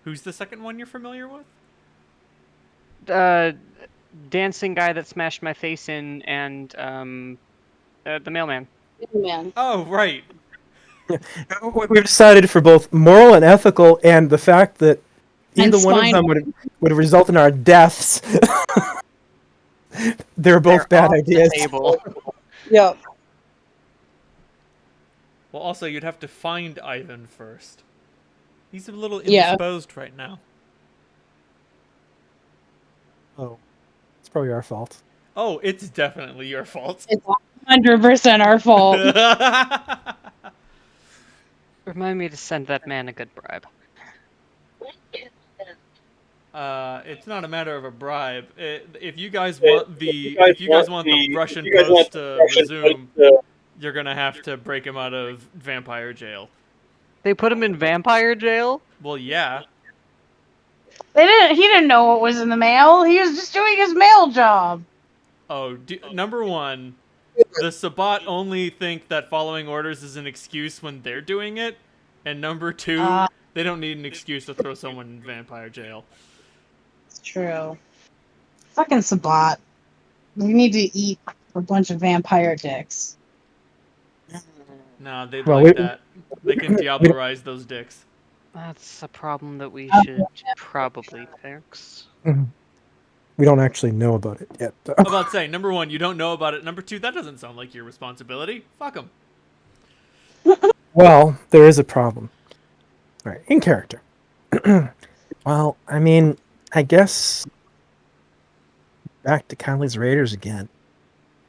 Who's the second one you're familiar with? Dancing guy that smashed my face in, and the mailman. Man. Oh, right. We've decided for both moral and ethical, and the fact that And either one of them spinal. would result in our deaths. They're both They're bad off ideas. the table. Yep. Well, also, you'd have to find Ivan first. He's a little Yeah. indisposed right now. Oh, it's probably our fault. Oh, it's definitely your fault. It's 100% our fault. Remind me to send that man a good bribe. It's not a matter of a bribe. If you guys want the Russian post to resume, you're gonna have to break him out of vampire jail. They put him in vampire jail? Well, yeah. He didn't know what was in the mail. He was just doing his mail job. Oh, number one, the Sabbat only think that following orders is an excuse when they're doing it, and number two, they don't need an excuse to throw someone in vampire jail. It's true. Fucking Sabbat. We need to eat a bunch of vampire dicks. Nah, they'd Well, like that. They can diablerize those dicks. That's a problem that we should probably fix. We don't actually know about it yet. I'm about to say, number one, you don't know about it. Number two, that doesn't sound like your responsibility. Fuck them. Well, there is a problem. All right, in character. Well, I mean, I guess back to Connolly's Raiders again.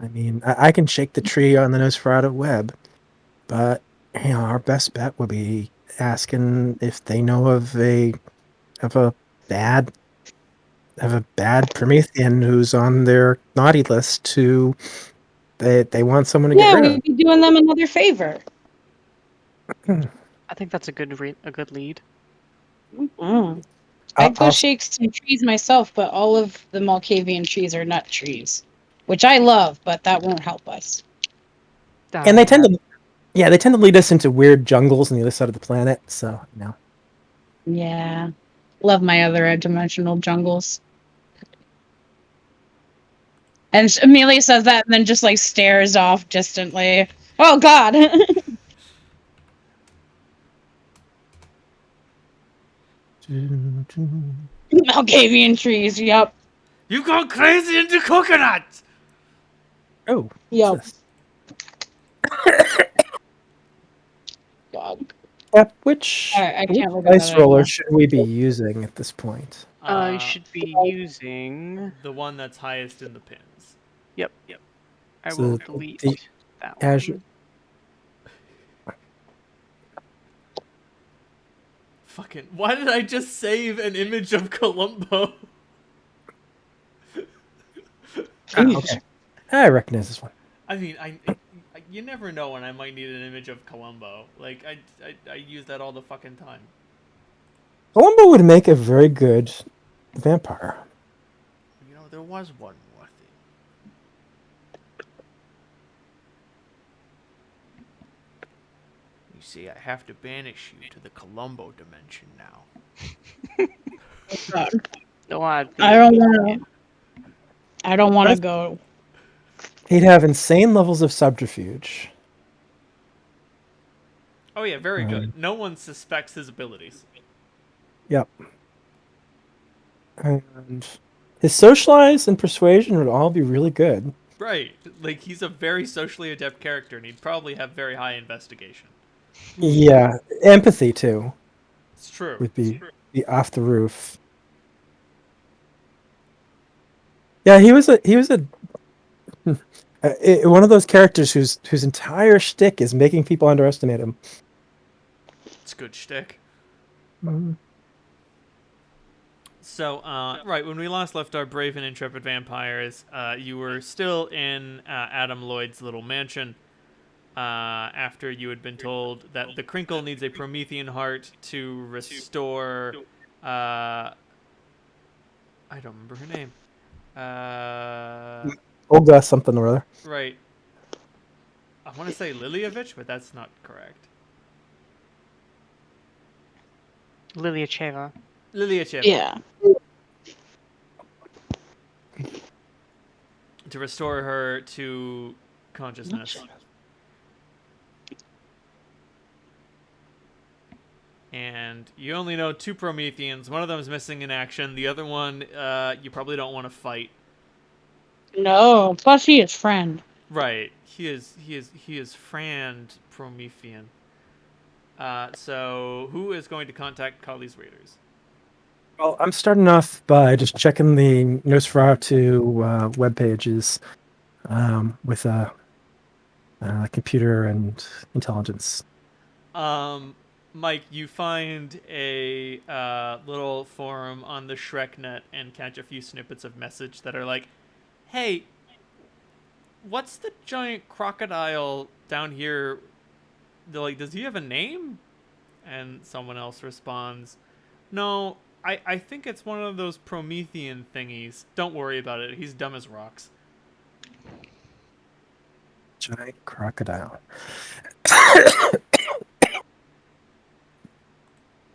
I mean, I can shake the tree on the Nosferatu web, but our best bet would be asking if they know of a bad Promethean who's on their naughty list to they want someone to get rid of. we'd be doing them another favor. I think that's a good lead. I'd go shake some trees myself, but all of the Malkavian trees are nut trees, which I love, but that won't help us. And they tend to lead us into weird jungles on the other side of the planet. So no. Yeah, love my other dimensional jungles. And Amelia says that, and then just like stares off distantly. Oh God. Malkavian trees, yep. You've gone crazy into coconut! Oh. Yep. God. Which I can't look at dice that roller anymore. should we be using at this point? You should be using the one that's highest in the pins. Yep. I So will delete that one. Azure. Fucking, why did I just save an image of Columbo? Okay. I recognize this one. I mean, you never know when I might need an image of Columbo. Like, I use that all the fucking time. Columbo would make a very good vampire. You know, there was one more thing. You see, I have to banish you to the Columbo dimension now. No, I don't want to go. He'd have insane levels of subterfuge. Oh yeah, very good. No one suspects his abilities. Yep. And his socialize and persuasion would all be really good. Right. Like, he's a very socially adept character, and he'd probably have very high investigation. Yeah. Empathy, too. It's true. Would be off the roof. Yeah, he was one of those characters whose entire shtick is making people underestimate him. It's good shtick. Mm-hmm. So, right, when we last left our brave and intrepid vampires, you were still in Adam Lloyd's little mansion after you had been told that the Crinkle needs a Promethean heart to restore... I don't remember her name. Olga something or other. Right. I want to say Lilievich, but that's not correct. Lilyacheva. Lilia Chip. Yeah. To restore her to consciousness. And you only know 2 Prometheans. One of them is missing in action. The other one, you probably don't want to fight. No. Plus, he is friend. Right. He is Frand Promethean. So who is going to contact Kali's Raiders? Well, I'm starting off by just checking the Nosferatu web pages with computer and intelligence. Mike, you find a little forum on the ShrekNet and catch a few snippets of message that are like, "Hey, what's the giant crocodile down here? They're like, does he have a name?" And someone else responds, "No, I think it's one of those Promethean thingies. Don't worry about it. He's dumb as rocks." Giant crocodile.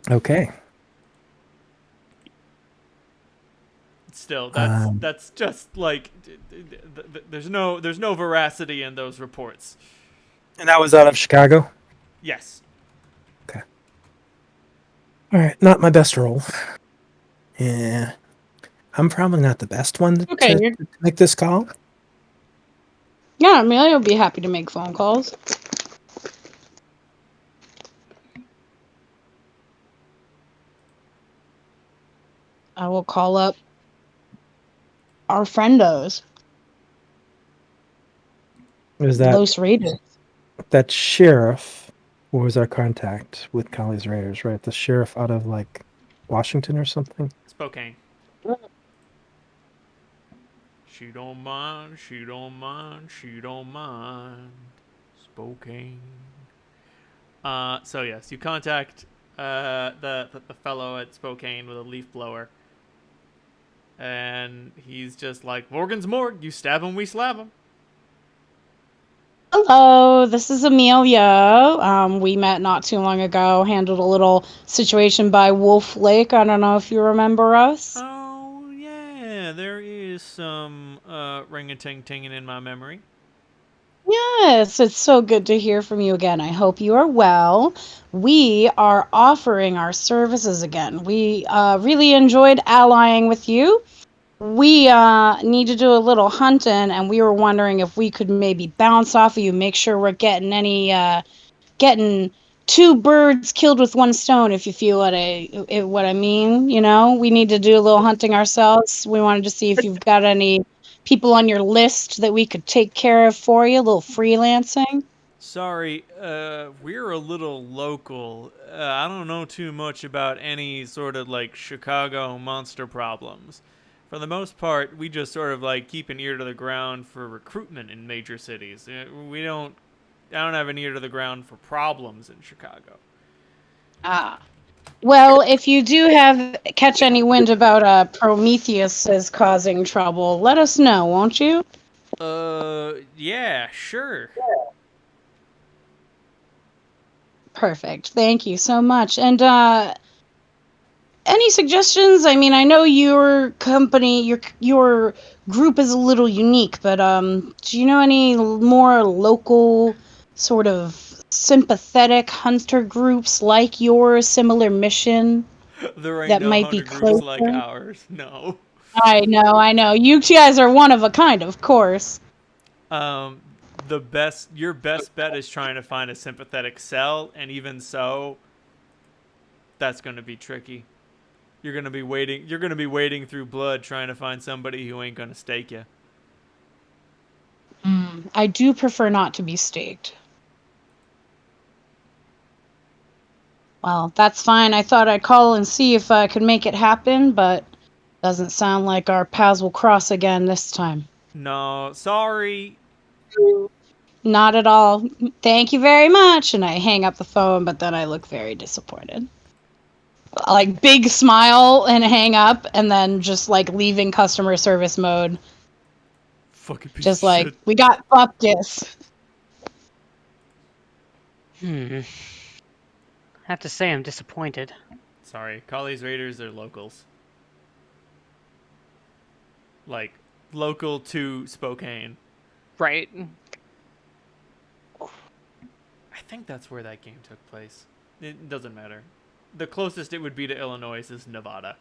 Okay. Still, that's just like there's no veracity in those reports. And that was out of Chicago? Yes. Okay. All right, not my best role. Yeah. I'm probably not the best one to make this call. Yeah, Amelia will be happy to make phone calls. I will call up our friendos. Was that Los Raiders. that sheriff? What was our contact with Kali's Raiders, right? The sheriff out of like Washington or something? Spokane. She don't mind, she don't mind, she don't mind. Spokane. So yes, you contact the fellow at Spokane with a leaf blower. And he's just like, "Morgan's morgue, you stab him, we slap him." Hello, this is Amelia. We met not too long ago, handled a little situation by Wolf Lake. I don't know if you remember us. Oh, yeah, there is some ring-a-ting-tinging in my memory. Yes, it's so good to hear from you again. I hope you are well. We are offering our services again. We really enjoyed allying with you. We need to do a little hunting, and we were wondering if we could maybe bounce off of you, make sure we're getting getting 2 birds killed with 1 stone. If you feel what I mean, you know, we need to do a little hunting ourselves. We wanted to see if you've got any people on your list that we could take care of for you, a little freelancing. Sorry, we're a little local. I don't know too much about any sort of like Chicago monster problems. For the most part, we just sort of like keep an ear to the ground for recruitment in major cities. I don't have an ear to the ground for problems in Chicago. Ah. Well, if you do catch any wind about Prometheus is causing trouble, let us know, won't you? Yeah, sure. Perfect. Thank you so much. And any suggestions? I mean, I know your company, your group is a little unique, but do you know any more local sort of sympathetic hunter groups like yours, similar mission? There ain't That no might be hunter groups like closer? ours. No. I know. You guys are one of a kind, of course. Your best bet is trying to find a sympathetic cell, and even so, that's going to be tricky. You're going to be wading through blood trying to find somebody who ain't going to stake you. I do prefer not to be staked. Well, that's fine. I thought I'd call and see if I could make it happen, but doesn't sound like our paths will cross again this time. No, sorry. Not at all. Thank you very much. And I hang up the phone, but then I look very disappointed. Like, big smile and hang up, and then just, like, leaving customer service mode. Fucking piece Just of like, shit. we got bupkis. I have to say I'm disappointed. Sorry, Kali's Raiders are locals. Like, local to Spokane. Right. I think that's where that game took place. It doesn't matter. The closest it would be to Illinois is Nevada.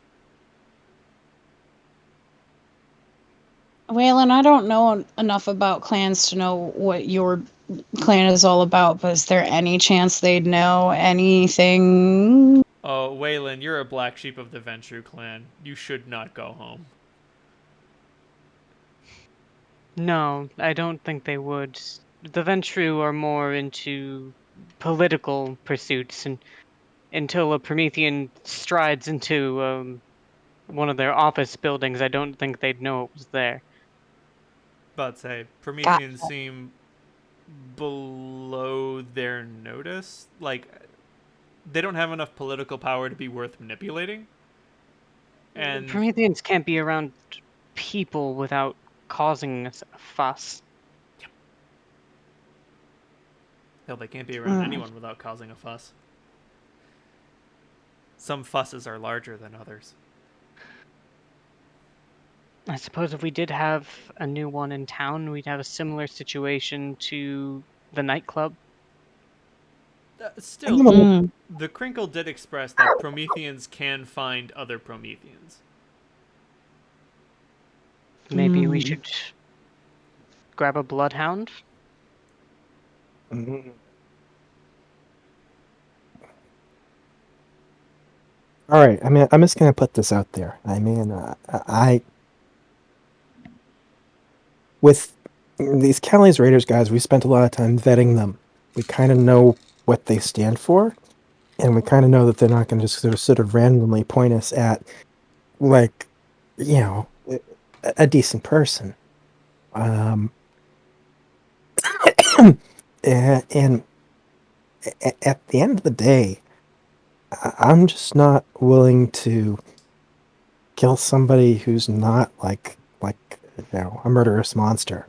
Waylon, I don't know enough about clans to know what your clan is all about, but is there any chance they'd know anything? Oh, Waylon, you're a black sheep of the Ventrue clan. You should not go home. No, I don't think they would. The Ventrue are more into political pursuits, and until a Promethean strides into one of their office buildings, I don't think they'd know it was there. But say, Got Prometheans seem below their notice. Like, they don't have enough political power to be worth manipulating. And Prometheans can't be around people without causing a fuss. hell, they can't be around anyone without causing a fuss. Some fusses are larger than others. I suppose if we did have a new one in town, we'd have a similar situation to the nightclub. Still, Mm. the Crinkle did express that Prometheans can find other Prometheans. Maybe we should grab a bloodhound. Mhm. All right. I mean, I'm just gonna put this out there. I mean, with these Callie's Raiders guys, we spent a lot of time vetting them. We kind of know what they stand for, and we kind of know that they're not going to just sort of randomly point us at, like, you know, a decent person. And at the end of the day, I'm just not willing to kill somebody who's not like a murderous monster.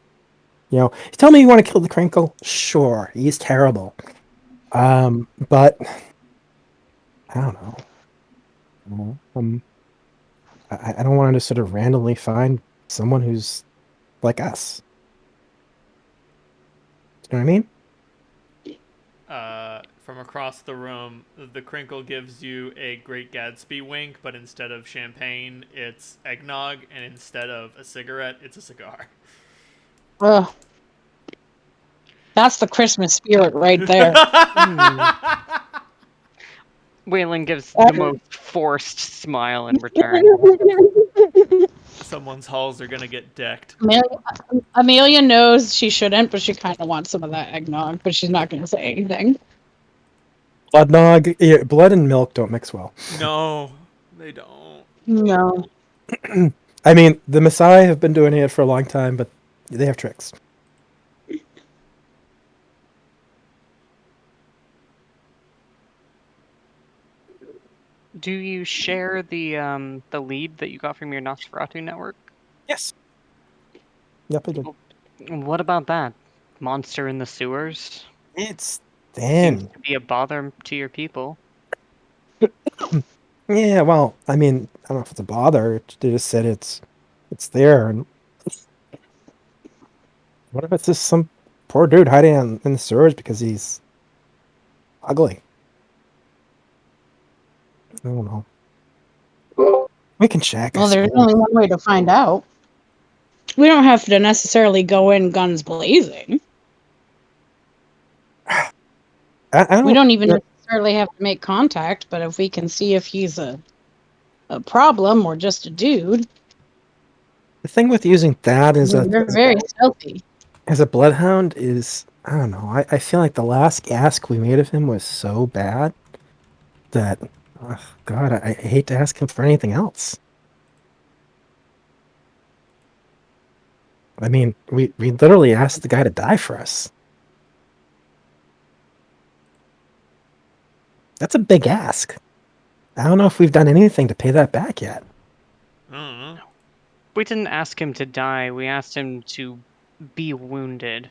You know, tell me you want to kill the Crinkle? Sure, he's terrible. But I don't know. I don't want to just sort of randomly find someone who's like us. You know what I mean? From across the room, the Crinkle gives you a Great Gatsby wink, but instead of champagne, it's eggnog, and instead of a cigarette, it's a cigar. Ugh. That's the Christmas spirit right there. Waylon gives the most forced smile in return. Someone's halls are gonna get decked. Amelia knows she shouldn't, but she kind of wants some of that eggnog, but she's not going to say anything. Blood and milk don't mix well. No, they don't. No. I mean, the Messiah have been doing it for a long time, but they have tricks. Do you share the lead that you got from your Nosferatu network? Yes. Yep, I do. What about that? Monster in the sewers? It's Seems thin. to be a bother to your people. Yeah, well, I mean, I don't know if it's a bother. They just said it's there, and what if it's just some poor dude hiding in the sewers because he's ugly? I don't know. We can check. I Well, there's suppose. only one way to find out. We don't have to necessarily go in guns blazing. I We don't even yeah, necessarily have to make contact, but if we can see if he's a problem or just a dude, the thing with using that is they're very stealthy. as a bloodhound is I don't know. I feel like the last ask we made of him was so bad that God, I hate to ask him for anything else. I mean, we literally asked the guy to die for us. That's a big ask. I don't know if we've done anything to pay that back yet. We didn't ask him to die, we asked him to be wounded.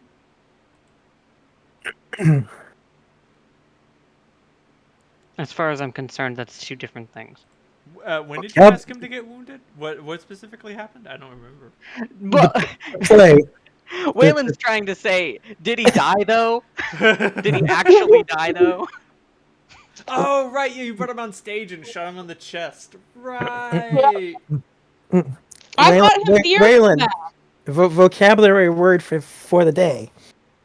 As far as I'm concerned, that's two different things. When did you Yep. ask him to get wounded? What specifically happened? I don't remember. But Play. Waylon's trying to say, did he die though? Did he actually die though? Oh, right. Yeah, you brought him on stage and shot him on the chest. Right. I bought him beer for Waylon, that. vocabulary word for the day.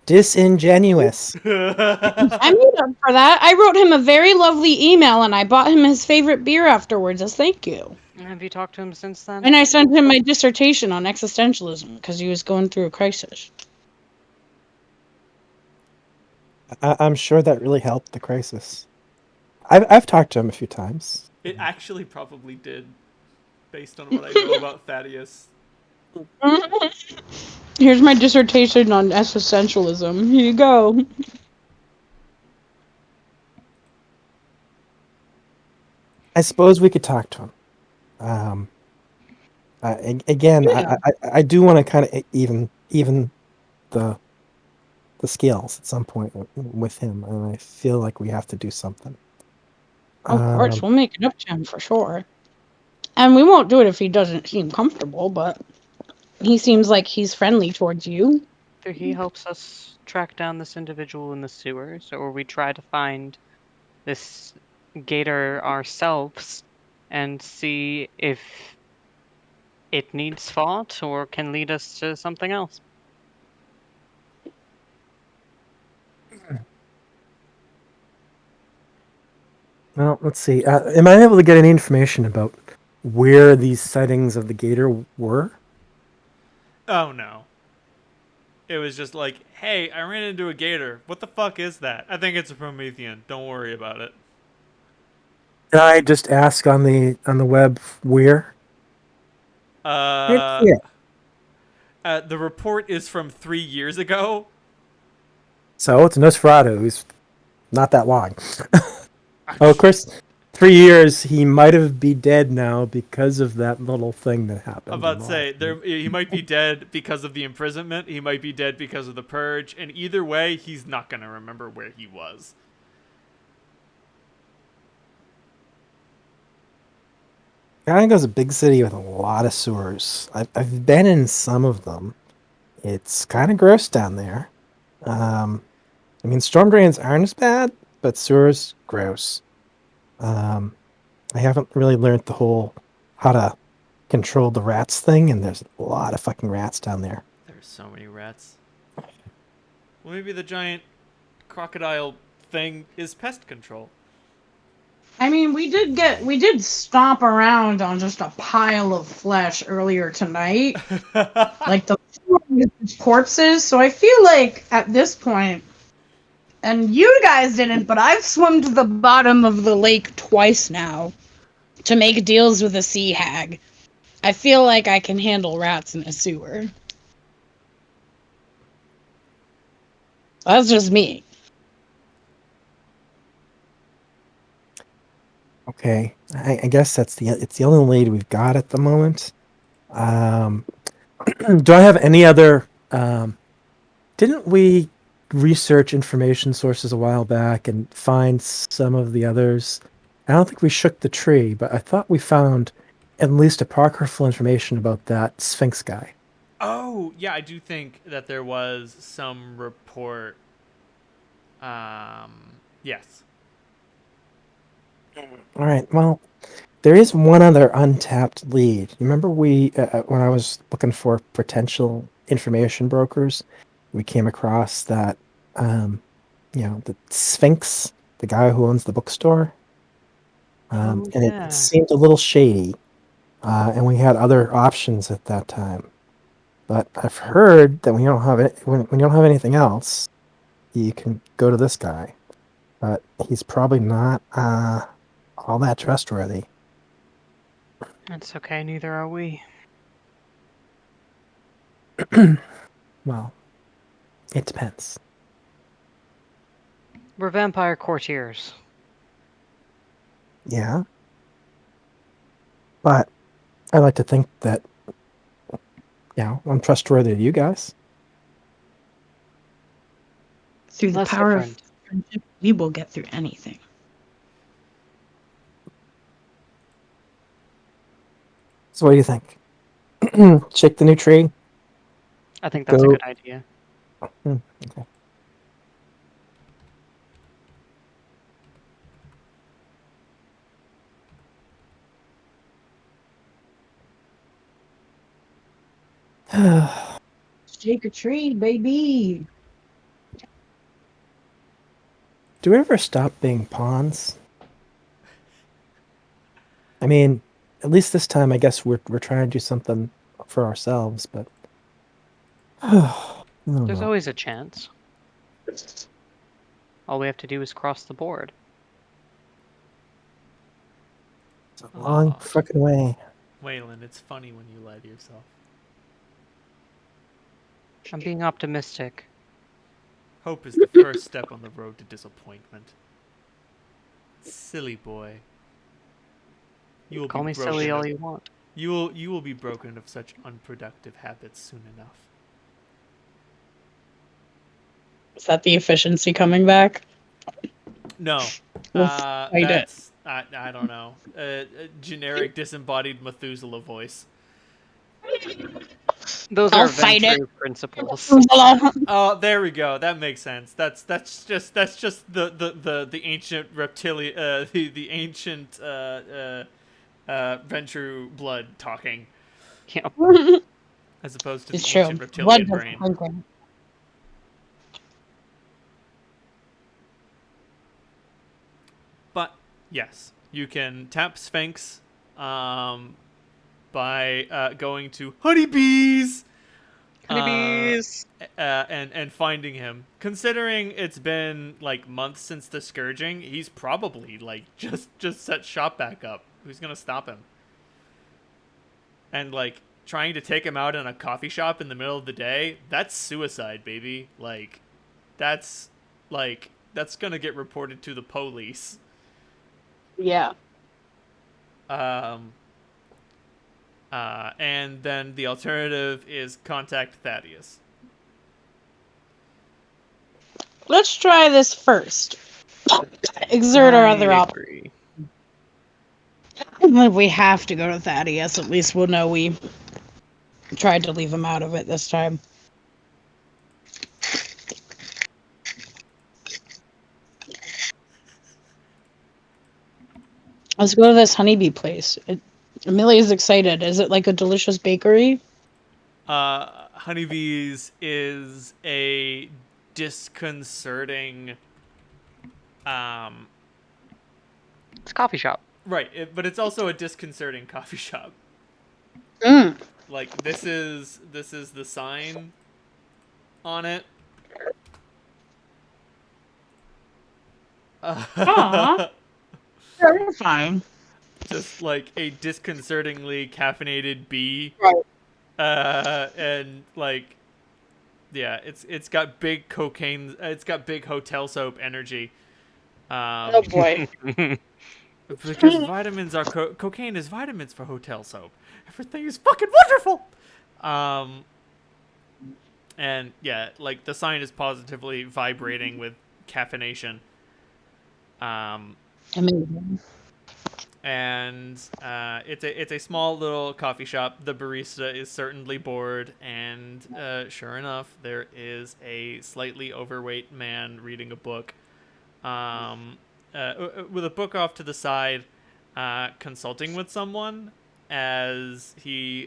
Disingenuous. I made up for that. I wrote him a very lovely email and I bought him his favorite beer afterwards as thank you. Have you talked to him since then? And I sent him my dissertation on existentialism because he was going through a crisis. I'm sure that really helped the crisis. I've talked to him a few times. It actually probably did, based on what I know about Thaddeus. Here's my dissertation on existentialism. Here you go. I suppose we could talk to him. Again, Yeah. I do want to kind of even the scales at some point with him, and I feel like we have to do something. Of course, we'll make it up to him for sure. And we won't do it if he doesn't seem comfortable, but he seems like he's friendly towards you. Either he helps us track down this individual in the sewers, or we try to find this gator ourselves and see if it needs fought or can lead us to something else. Well, let's see. Am I able to get any information about where these sightings of the gator were? Oh, no. It was just like, hey, I ran into a gator. What the fuck is that? I think it's a Promethean. Don't worry about it. Did I just ask on the web where? The report is from 3 years ago. So it's Nosferatu. He's not that long. Oh, of course, 3 years. He might have be dead now because of that little thing that happened. I'm about to say, he might be dead because of the imprisonment. He might be dead because of the purge. And either way, he's not going to remember where he was. Chicago's a big city with a lot of sewers. I've been in some of them. It's kind of gross down there. I mean, storm drains aren't as bad, but sewers, gross. I haven't really learned the whole how to control the rats thing, and there's a lot of fucking rats down there. There's so many rats. Well, maybe the giant crocodile thing is pest control. I mean, we did stomp around on just a pile of flesh earlier tonight. Like the corpses, so I feel like at this point, and you guys didn't, but I've swum to the bottom of the lake twice now to make deals with a sea hag. I feel like I can handle rats in a sewer. That's just me. Okay, I guess it's the only lead we've got at the moment. Do I have any other? Didn't we research information sources a while back and find some of the others? I don't think we shook the tree, but I thought we found at least apocryphal information about that Sphinx guy. Oh, yeah, I do think that there was some report. Yes. All right. Well, there is one other untapped lead. Remember when I was looking for potential information brokers, we came across that, the Sphinx, the guy who owns the bookstore, and yeah. it seemed a little shady, and we had other options at that time. But I've heard that when you don't have it, when you don't have anything else, you can go to this guy, but he's probably not all that trustworthy. That's okay, neither are we. Well, it depends. We're vampire courtiers. Yeah. But I like to think that, I'm trustworthy to you guys. Through the Less power different. of friendship, we will get through anything. So what do you think? Shake the new tree? I think that's a Go. good idea. Okay. Shake a tree, baby. Do we ever stop being pawns? I mean, at least this time, I guess we're trying to do something for ourselves, but I don't There's know. always a chance. All we have to do is cross the board. It's a long Aw. fucking way. Waylon, it's funny when you lie to yourself. I'm being optimistic. Hope is the first step on the road to disappointment. Silly boy. You will Call be me broken silly all of- you want. You will be broken of such unproductive habits soon enough. Is that the efficiency coming back? No, We'll fight it. that's I don't know. A generic disembodied Methuselah voice. Those I'll are fight it. Ventrue principles. Oh, there we go. That makes sense. That's just the ancient reptilian the ancient Ventrue blood talking Yeah. as opposed to It's the true. ancient Blood reptilian does brain. something. But yes, you can tap Sphinx by going to honeybees. Honeybees! And finding him. Considering it's been like months since the scourging, he's probably like just set shop back up. Who's gonna stop him? And like trying to take him out in a coffee shop in the middle of the day, that's suicide, baby. That's gonna get reported to the police. Yeah. And then the alternative is contact Thaddeus. Let's try this first. Exert our other I option. agree. If we have to go to Thaddeus, at least we'll know we tried to leave him out of it this time. Let's go to this honeybee place. Amelia's excited. Is it like a delicious bakery? Honeybees is a disconcerting It's a coffee shop. right, but it's also a disconcerting coffee shop. Mm. Like this is the sign on it. Aw. Terrifying. Just like a disconcertingly caffeinated bee. Right. And like yeah, it's got big cocaine, it's got big hotel soap energy. Oh boy. Because vitamins are cocaine is vitamins for hotel soap. Everything is fucking wonderful. And yeah, like the sign is positively vibrating with caffeination. Amazing. And it's a small little coffee shop. The barista is certainly bored, and sure enough, there is a slightly overweight man reading a book, with a book off to the side, consulting with someone as he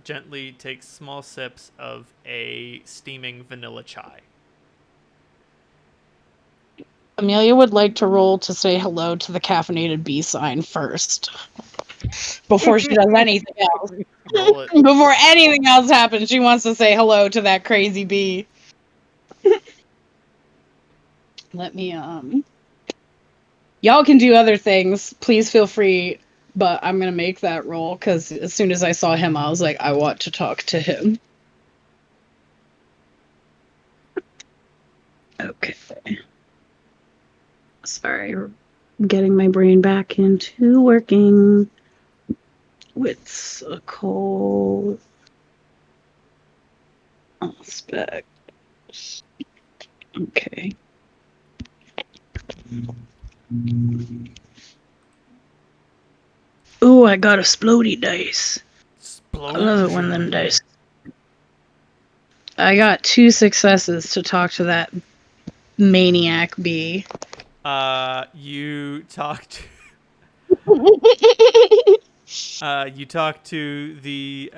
gently takes small sips of a steaming vanilla chai. Amelia would like to roll to say hello to the caffeinated bee sign first. Before she does anything else. Roll it. Before anything else happens, she wants to say hello to that crazy bee. Let me, y'all can do other things. Please feel free. But I'm going to make that roll because as soon as I saw him, I was like, I want to talk to him. Okay. Sorry, getting my brain back into working with a cold aspect. Okay. Ooh, I got a splody dice. I love it when them dice. I got 2 successes to talk to that maniac bee. You talked. You talk to the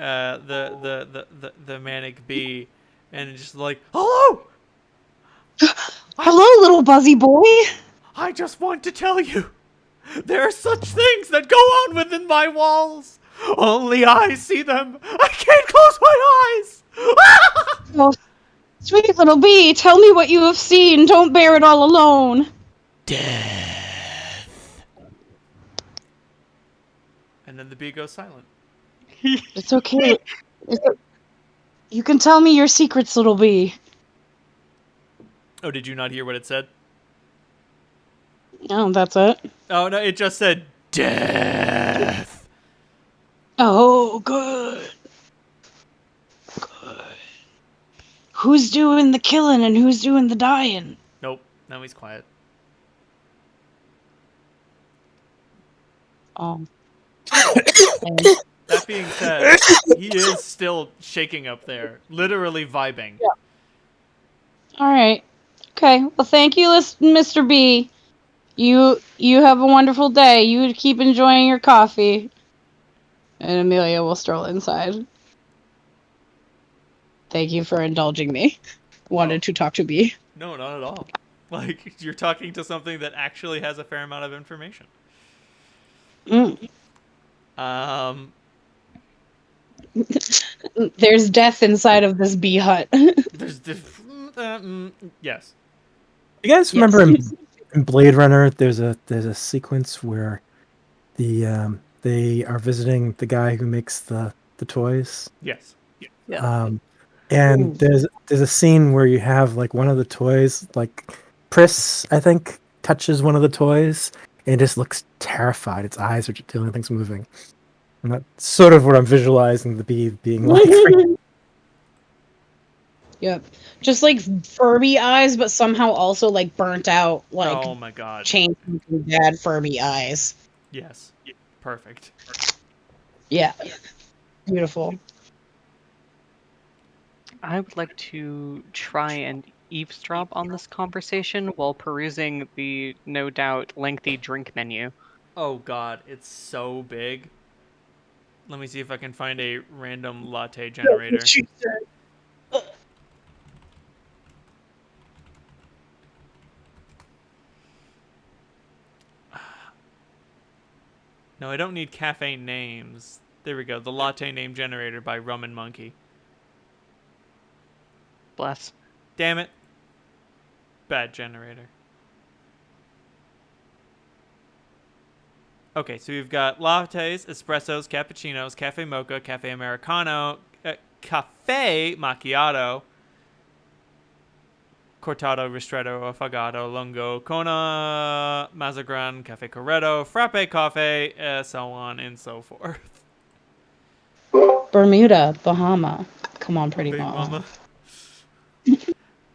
manic bee, and it's just like, hello. Hello, little buzzy boy. I just want to tell you, there are such things that go on within my walls. Only I see them. I can't close my eyes. Oh, sweet little bee, tell me what you have seen. Don't bear it all alone. Death. And then the bee goes silent. It's okay. You can tell me your secrets, little bee. Oh, did you not hear what it said? Oh, that's it. Oh, no, it just said death. Oh, good. Good. Who's doing the killing and who's doing the dying? Nope. Now he's quiet. Oh. That being said, he is still shaking up there, literally vibing. Yeah. All right. Okay. Well, thank you, Mr. B. You have a wonderful day. You keep enjoying your coffee. And Amelia will stroll inside. Thank you for indulging me. Wanted to talk to B. No, not at all. Like, you're talking to something that actually has a fair amount of information. Mm. There's death inside of this bee hut. There's yes. You guys remember in Blade Runner, there's a sequence where they are visiting the guy who makes the toys. Yes. Yeah. And there's a scene where you have like one of the toys, like Pris, I think, touches one of the toys and it just looks terrified. Its eyes are just the only things moving. And that's sort of what I'm visualizing the bee being like. Yep. Just like Furby eyes, but somehow also like burnt out, like Oh my god. changed into bad Furby eyes. Yes. Perfect. Yeah. Beautiful. I would like to try and eavesdrop on this conversation while perusing the no doubt lengthy drink menu. Oh god, it's so big. Let me see if I can find a random latte generator. No, I don't need cafe names. There we go. The latte name generator by Rum and Monkey. Bless. Damn it. Bad generator. Okay, so we've got lattes, espressos, cappuccinos, cafe mocha, cafe americano, cafe macchiato, cortado, ristretto, affogato, lungo, kona, mazagran, cafe corretto, frappe coffee, so on and so forth. Bermuda, Bahama. Come on, pretty Big mama.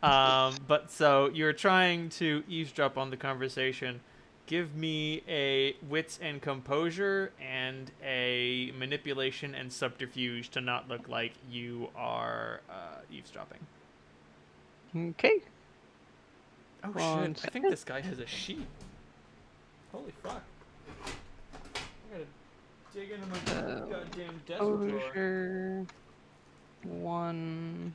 But so you're trying to eavesdrop on the conversation. Give me a wits and composure and a manipulation and subterfuge to not look like you are eavesdropping. Okay. Oh One shit! I think this guy has a sheet. Holy fuck! I gotta dig into my goddamn desk drawer. Composure. One.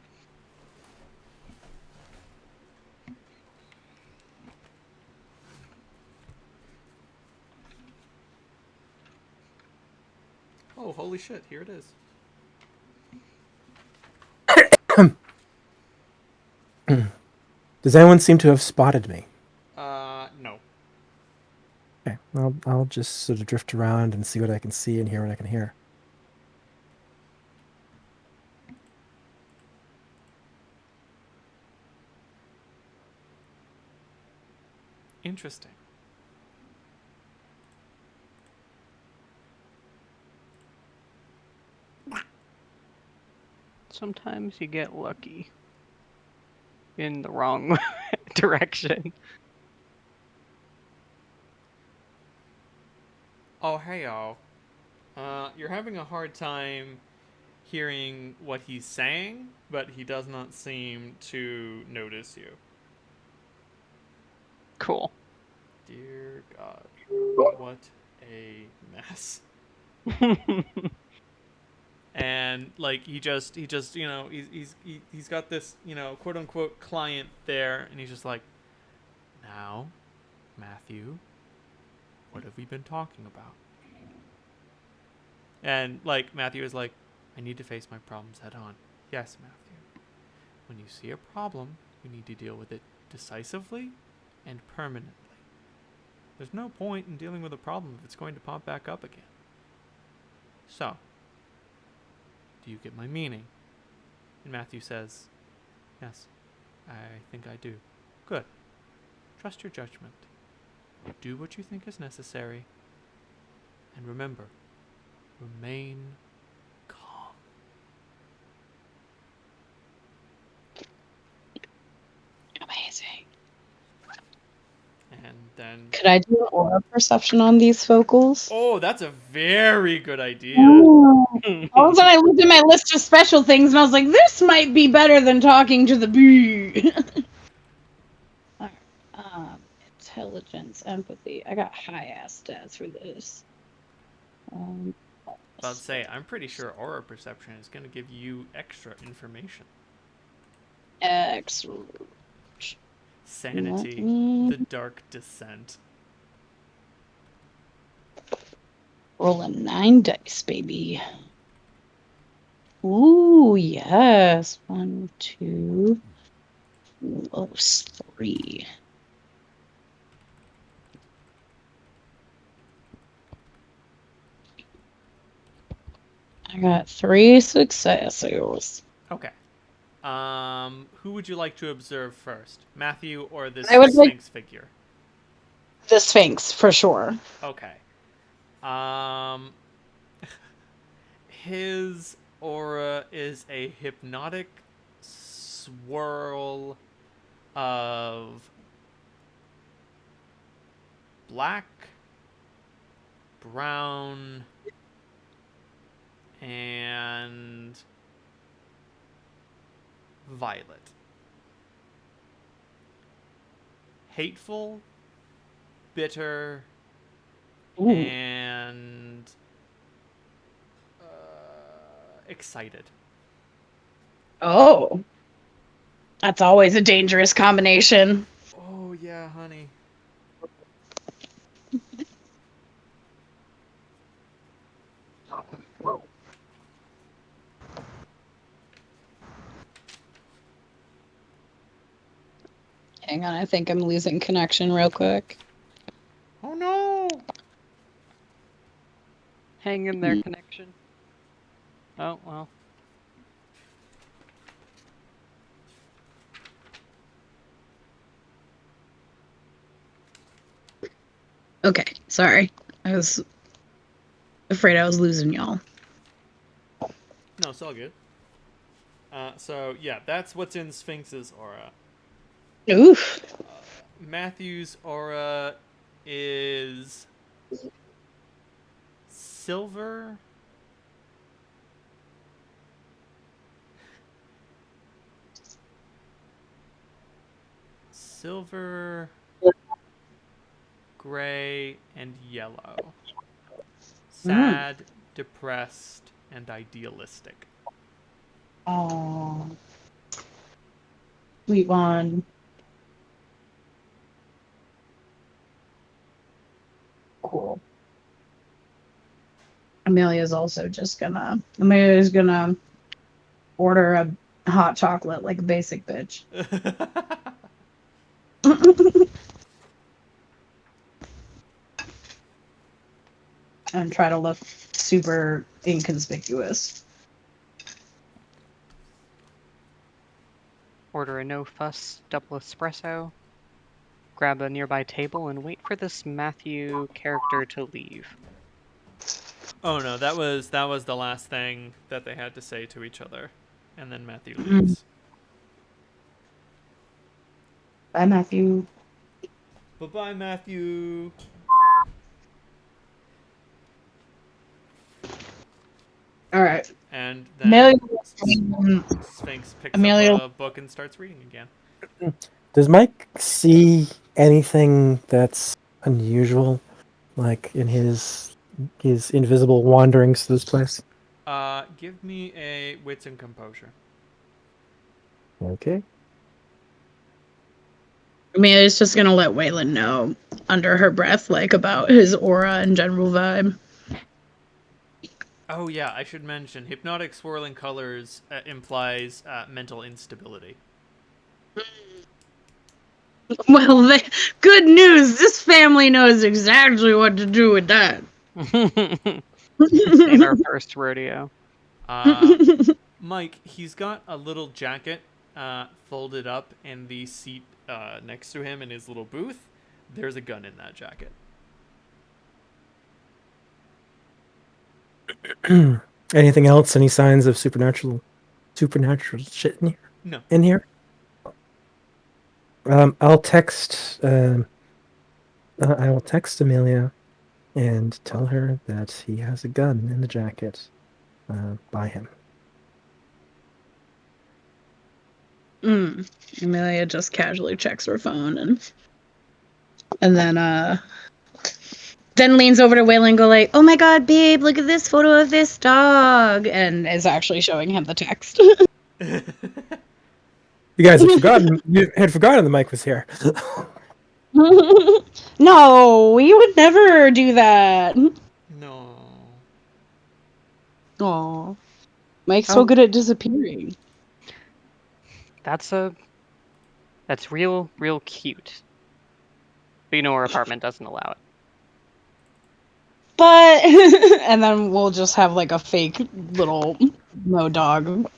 Oh, holy shit! Here it is. Does anyone seem to have spotted me? No. Okay, I'll just sort of drift around and see what I can see and hear what I can hear. Interesting. Sometimes you get lucky. In the wrong direction. Oh, hey y'all. You're having a hard time hearing what he's saying, but he does not seem to notice you. Cool. Dear God, what a mess. And like he just you know he's got this, you know, quote unquote client there, and he's just like, now, Matthew, what have we been talking about? And like Matthew is like, I need to face my problems head on. Yes, Matthew. When you see a problem, you need to deal with it decisively and permanently. There's no point in dealing with a problem if it's going to pop back up again. So, do you get my meaning? And Matthew says, yes, I think I do. Good. Trust your judgment. Do what you think is necessary. And remember, remain calm. Amazing. And then... Could I do an aura perception on these focals? Oh, that's a very good idea. Ooh. All of a sudden, I looked at my list of special things and I was like, this might be better than talking to the bee. Alright. Intelligence, empathy. I got high ass stats for this. I'd say, I'm pretty sure aura perception is going to give you extra information. Excellent. Sanity, me- the dark descent. Rolling 9 dice, baby. Ooh, yes. 1, 2, oh, 3. I got 3 successes. Okay. Who would you like to observe first? Matthew or this I would like- Sphinx figure? The Sphinx, for sure. Okay. His aura is a hypnotic swirl of black, brown, and violet. Hateful, bitter, Ooh. and excited. Oh. That's always a dangerous combination. Oh yeah, honey. Hang on, I think I'm losing connection real quick. Oh no! Hang in there, connection. Oh, well. Okay, sorry. I was afraid I was losing y'all. No, it's all good. So yeah, that's what's in Sphinx's aura. Oof. Matthew's aura is silver. Silver, gray, and yellow. Sad, depressed, and idealistic. Oh. Sweet one. Cool. Amelia's gonna order a hot chocolate like a basic bitch. And try to look super inconspicuous. Order a no-fuss double espresso. Grab a nearby table and wait for this Matthew character to leave. Oh no, that was the last thing that they had to say to each other, and then Matthew leaves. Bye, Matthew. Bye-bye, Matthew. All right. And And Amelia, then Sphinx picks Amelia- up a book and starts reading again. Does Mike see anything that's unusual, like in his invisible wanderings through this place? Give me a wits and composure. Okay. Amelia's just gonna let Waylon know under her breath, like, about his aura and general vibe. Oh yeah, I should mention hypnotic swirling colors implies mental instability. Well, good news. This family knows exactly what to do with that. This ain't our first rodeo. Mike, he's got a little jacket folded up in the seat next to him in his little booth. There's a gun in that jacket. Anything else? Any signs of supernatural shit in here? No. In here? I'll text. I will text Amelia and tell her that he has a gun in the jacket by him. Amelia just casually checks her phone and then leans over to Waylon and go like, "Oh my god, babe, look at this photo of this dog," and is actually showing him the text. You guys had forgotten. You had forgotten the mic was here. No, we would never do that. No. Aw. Mike's so good at disappearing. That's real cute. But you know our apartment doesn't allow it. But and then we'll just have like a fake little Mo dog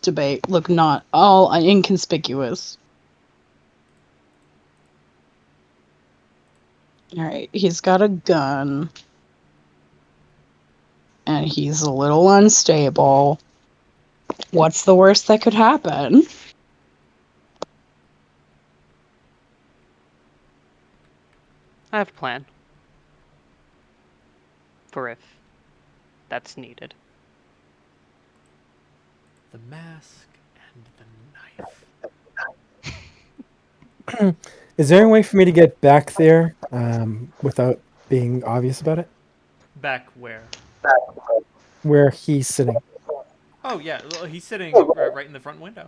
debate. Look not all inconspicuous. Alright, he's got a gun. And he's a little unstable. What's the worst that could happen? I have a plan. For if that's needed. The mask and the knife. Is there any way for me to get back there without being obvious about it? Back where? Where he's sitting. Oh yeah, well, he's sitting right in the front window.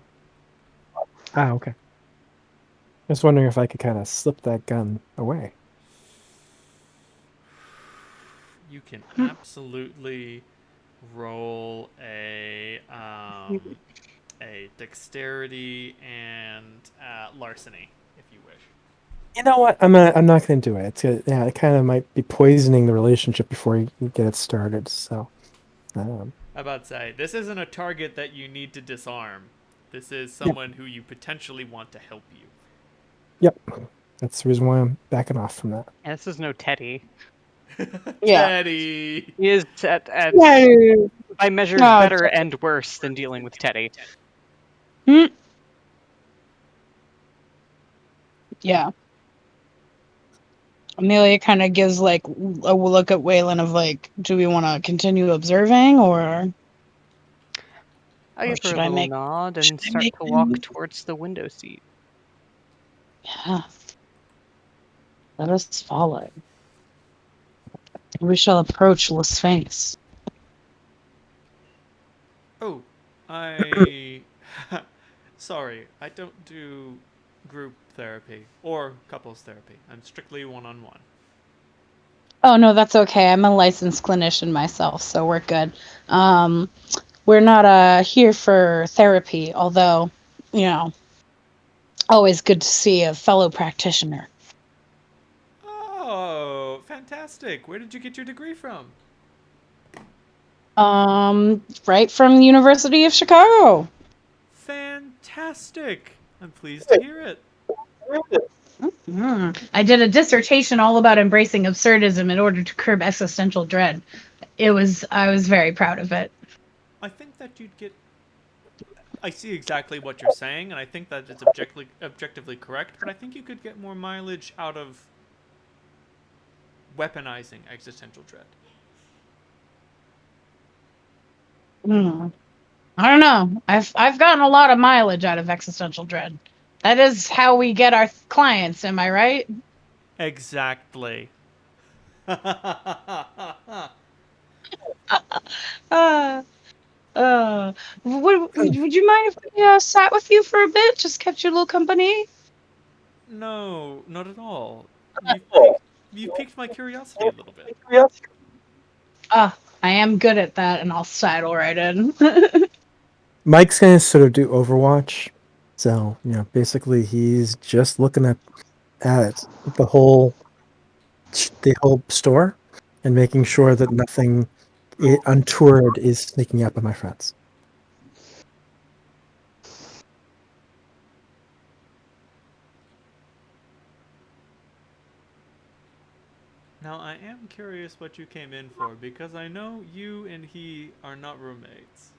Ah, okay. I was wondering if I could kind of slip that gun away. You can absolutely roll a dexterity and larceny if you wish. You know what? I'm not gonna do it. It kind of might be poisoning the relationship before you get it started. So, I'm about to say, this isn't a target that you need to disarm. This is someone who you potentially want to help you. Yep, that's the reason why I'm backing off from that. And this is no Teddy. Yeah. Teddy. He is by measures Oh, better and worse than dealing with Teddy. Yeah. Amelia kind of gives like a look at Waylon of like, do we want to continue observing or I Or give her should a I little make- nod should and I start make to walk them- towards the window seat. yeah. Let us follow. We shall approach La Sphinx. Oh, sorry, I don't do group therapy or couples therapy. I'm strictly one-on-one. Oh no, that's okay. I'm a licensed clinician myself, so we're good. We're not here for therapy, although, always good to see a fellow practitioner. Oh, fantastic. Where did you get your degree from? Right from the University of Chicago. Fantastic. I'm pleased to hear it. I did a dissertation all about embracing absurdism in order to curb existential dread. I was very proud of it. I think that you'd get... I see exactly what you're saying, and I think that it's objectively correct, but I think you could get more mileage out of weaponizing existential dread. I don't know. I've gotten a lot of mileage out of existential dread. That is how we get our clients. Am I right? Exactly. Uh, would you mind if we sat with you for a bit? Just kept you a little company. No, not at all. You piqued my curiosity a little bit. I am good at that, and I'll sidle right in. Mike's gonna sort of do Overwatch, so basically he's just looking at the whole store and making sure that nothing untoward is sneaking up on my friends. Now, I am curious what you came in for, because I know you and he are not roommates.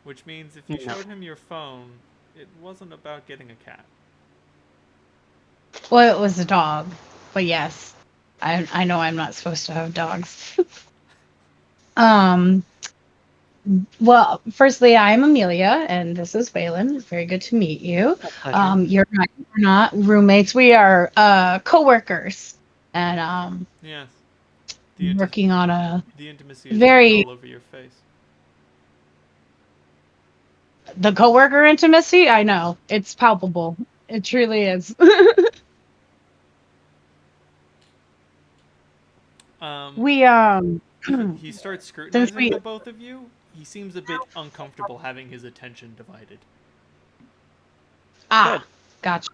Which means if you No. showed him your phone, it wasn't about getting a cat. Well, it was a dog, but yes, I know I'm not supposed to have dogs. um. Well, firstly, I'm Amelia, and this is Waylon. Very good to meet you. Pleasure. You're right, we're not roommates. We are coworkers, and Yes. working on a The intimacy is written very all over your face. the coworker intimacy. I know it's palpable. It truly is. Um, We he starts since scrutinizing we the both of you. He seems a bit uncomfortable having his attention divided. Good. gotcha.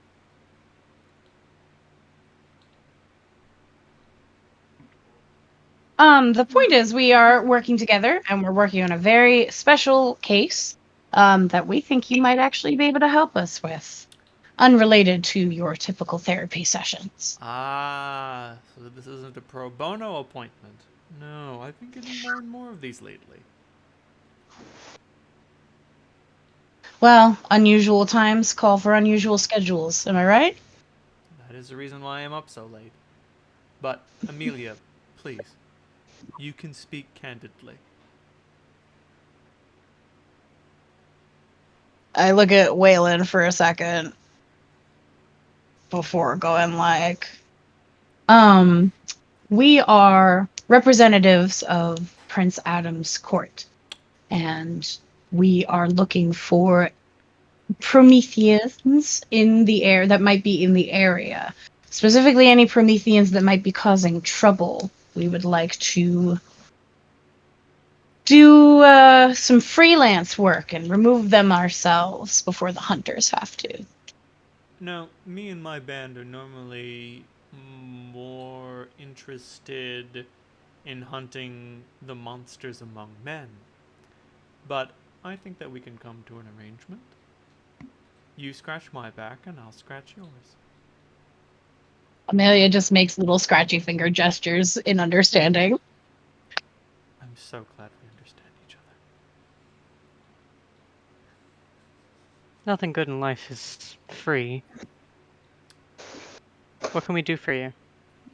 The point is, we are working together, and we're working on a very special case that we think you might actually be able to help us with, unrelated to your typical therapy sessions. Ah, so this isn't a pro bono appointment. No, I've been getting more and more of these lately. Well, unusual times call for unusual schedules. Am I right? That is the reason why I'm up so late. But, Amelia, please, you can speak candidly. I look at Waylon for a second before going like, we are representatives of Prince Adam's court, and we are looking for Prometheans in the air that might be in the area. Specifically, any Prometheans that might be causing trouble. We would like to do some freelance work and remove them ourselves before the hunters have to. Now, me and my band are normally more interested in hunting the monsters among men. But I think that we can come to an arrangement. You scratch my back and I'll scratch yours. Amelia just makes little scratchy finger gestures in understanding. I'm so glad we understand each other. Nothing good in life is free. What can we do for you?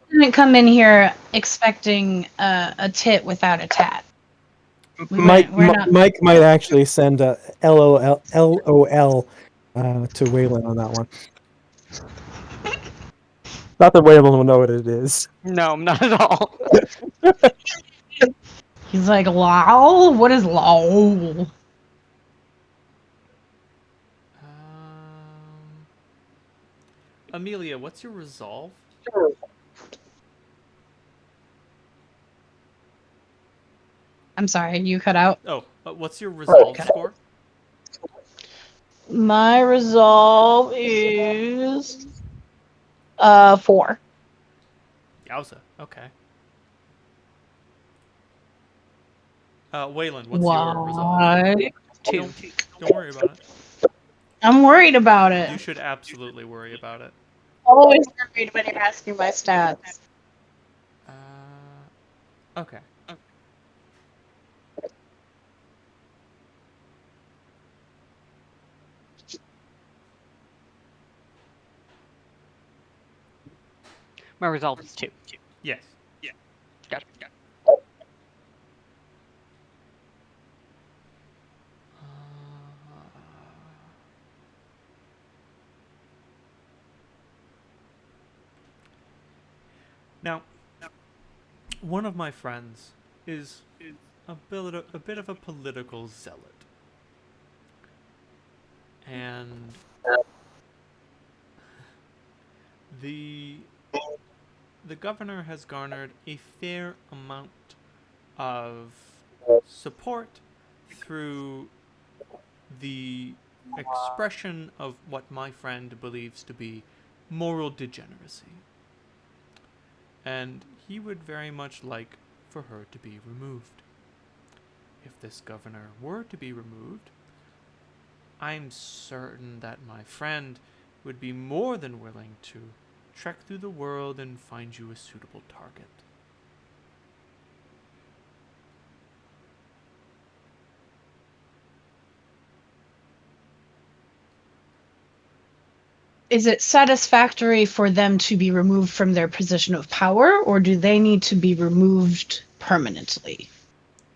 Didn't come in here expecting a tit without a tat. We're not. Mike might actually send a LOL to Waylon on that one. Not that Waylon will know what it is. No, not at all. He's like, lol? What is lol? Amelia, what's your resolve? I'm sorry, you cut out. Oh, what's your resolve score? My resolve is 4. Yowza. Okay. Waylon, what's your resolve? Why? 2. Don't worry about it. I'm worried about it. You should absolutely worry about it. Always worried when you're asking my stats. Okay. My resolve is 2. Yes. Gotcha. Now, one of my friends is a bit of a political zealot. And the governor has garnered a fair amount of support through the expression of what my friend believes to be moral degeneracy. And he would very much like for her to be removed. If this governor were to be removed, I'm certain that my friend would be more than willing to trek through the world and find you a suitable target. Is it satisfactory for them to be removed from their position of power, or do they need to be removed permanently?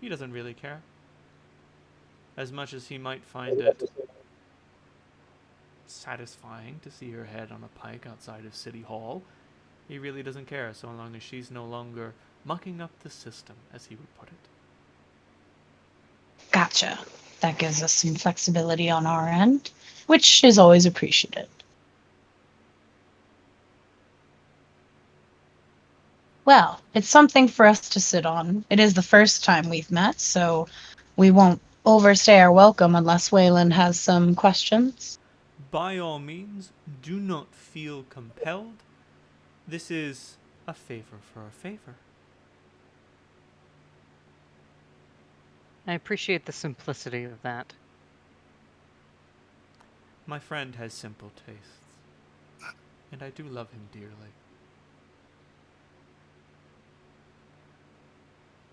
He doesn't really care. As much as he might find it satisfying to see her head on a pike outside of City Hall, he really doesn't care so long as she's no longer mucking up the system, as he would put it. Gotcha. That gives us some flexibility on our end, which is always appreciated. Well, it's something for us to sit on. It is the first time we've met, so we won't overstay our welcome unless Waylon has some questions. By all means, do not feel compelled. This is a favor for a favor. I appreciate the simplicity of that. My friend has simple tastes, and I do love him dearly.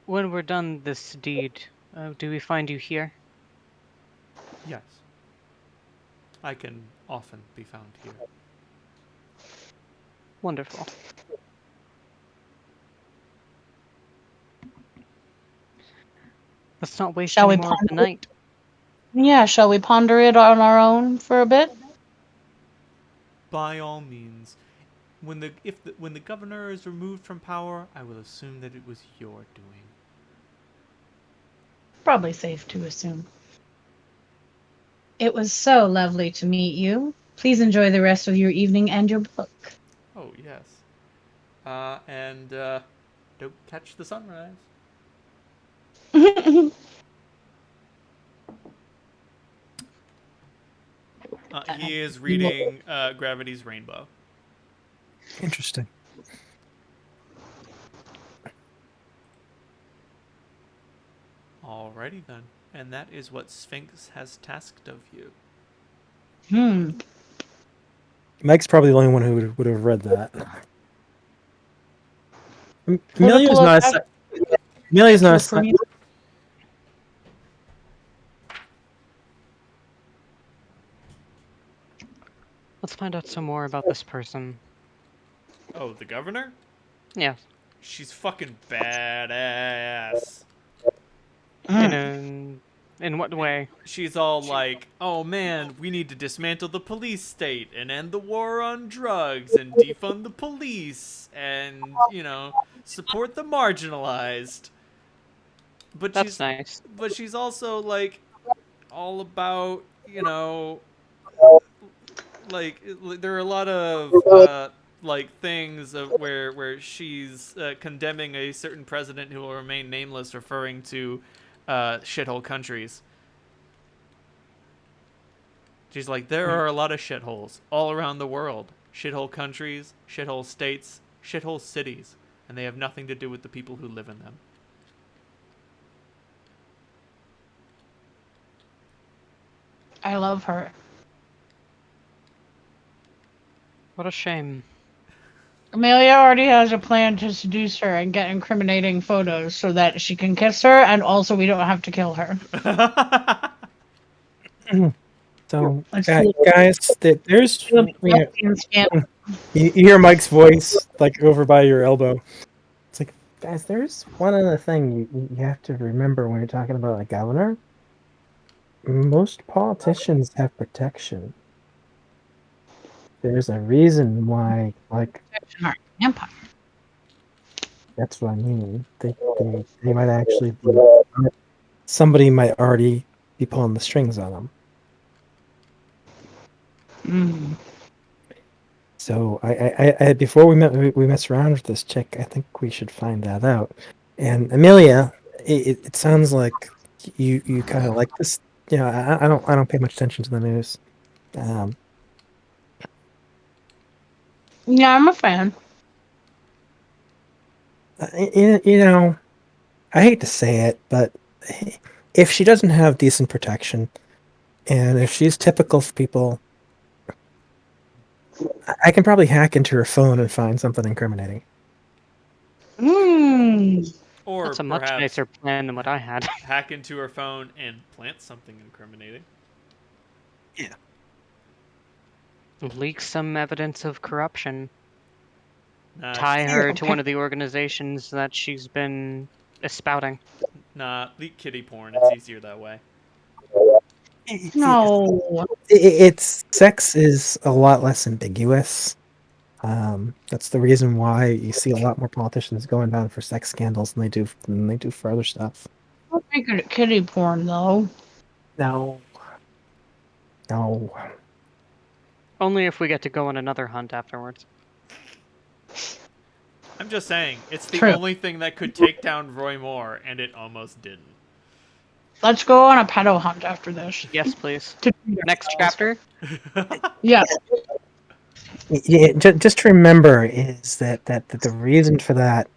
When we're done this deed, do we find you here? Yes, I can often be found here. Wonderful. Let's not waste Shall any we more of the ponder it? night. Yeah, shall we ponder it on our own for a bit? By all means, when the governor is removed from power, I will assume that it was your doing. Probably safe to assume. It was so lovely to meet you. Please enjoy the rest of your evening and your book. Oh yes, and don't catch the sunrise. He is reading Gravity's Rainbow. Interesting. Alrighty then, and that is what Sphinx has tasked of you. Mike's probably the only one who would have read that. Political Amelia's not. Amelia's not. Let's find out some more about this person. Oh, the governor? Yeah. She's fucking badass. In what way? She's all like, oh man, we need to dismantle the police state and end the war on drugs and defund the police and, support the marginalized. But That's nice. But she's also like all about, like there are a lot of things where she's condemning a certain president who will remain nameless, referring to shithole countries. She's like, there are a lot of shitholes all around the world. Shithole countries, shithole states, shithole cities, and they have nothing to do with the people who live in them. I love her. What a shame. Amelia already has a plan to seduce her and get incriminating photos so that she can kiss her, and also we don't have to kill her. So, guys, there's you hear Mike's voice like over by your elbow. It's like, guys, there's one other thing you have to remember when you're talking about a governor. Most politicians have protection. There's a reason why, like, Vampire. That's what I mean. They might actually be. Somebody might already be pulling the strings on them. Mm. So I before we mess around with this chick, I think we should find that out. And Amelia, it sounds like you kind of like this. You know, I don't pay much attention to the news. Um, Yeah, I'm a fan. you know, I hate to say it, but if she doesn't have decent protection, and if she's typical for people, I can probably hack into her phone and find something incriminating. Mm. Or That's a much perhaps nicer plan than what I had. hack into her phone and plant something incriminating. Yeah. Leak some evidence of corruption. Nah, Tie just, her to okay. one of the organizations that she's been espouting. nah, leak kitty porn. It's easier that way. No. It's sex is a lot less ambiguous. That's the reason why you see a lot more politicians going down for sex scandals than they do for other stuff. Don't make it kitty porn though. No, no. Only if we get to go on another hunt afterwards. I'm just saying, it's the True. only thing that could take down Roy Moore, and it almost didn't. Let's go on a pedo hunt after this. Yes, please. To- Next chapter. Yeah. Yeah, just to remember is that the reason for that.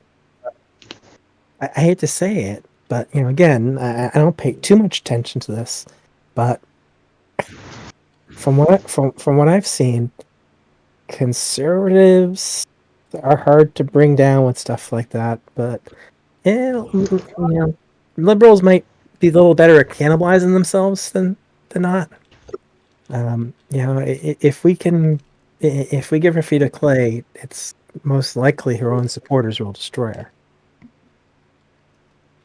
I hate to say it, but you know, again, I don't pay too much attention to this, but from what I've seen, conservatives are hard to bring down with stuff like that, but you know, liberals might be a little better at cannibalizing themselves than not. You know, if we give her feet of clay, it's most likely her own supporters will destroy her,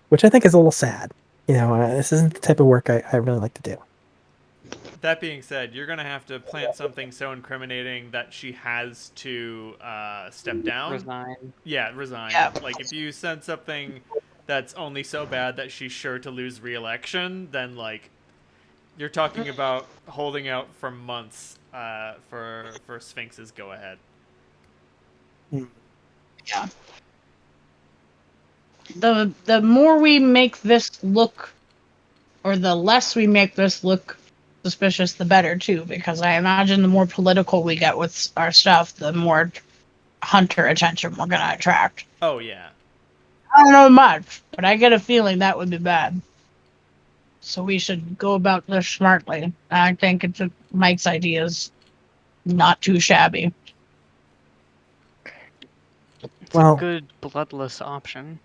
which I think is a little sad. You know, this isn't the type of work I really like to do. That being said, you're gonna have to plant something so incriminating that she has to step down. Resign. Yeah, resign. Yeah. Like if you send something that's only so bad that she's sure to lose re-election, then like you're talking about holding out for months for Sphinx's go ahead. Yeah. The more we make this look, or the less we make this look suspicious, the better too. Because I imagine the more political we get with our stuff, the more hunter attention we're gonna attract. Oh yeah. I don't know much, but I get a feeling that would be bad. So we should go about this smartly. I think Mike's idea is not too shabby. It's Well, a good bloodless option.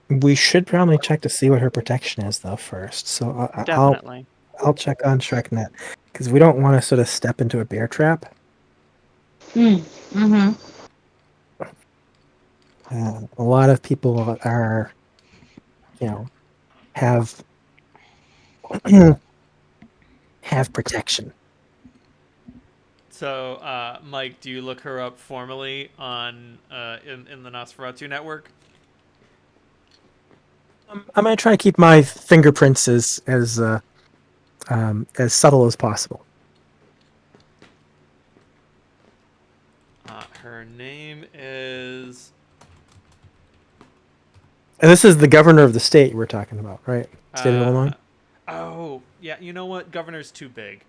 we should probably check to see what her protection is though first. So Definitely. I'll check on ShrekNet because we don't want to sort of step into a bear trap. Mm-hmm. A lot of people are, you know, have have protection. So, Mike, do you look her up formally on in the Nosferatu network? I'm gonna try to keep my fingerprints as subtle as possible. Her name is. And this is the governor of the state we're talking about, right? State of Illinois. Oh, yeah. You know what? Governor's too big.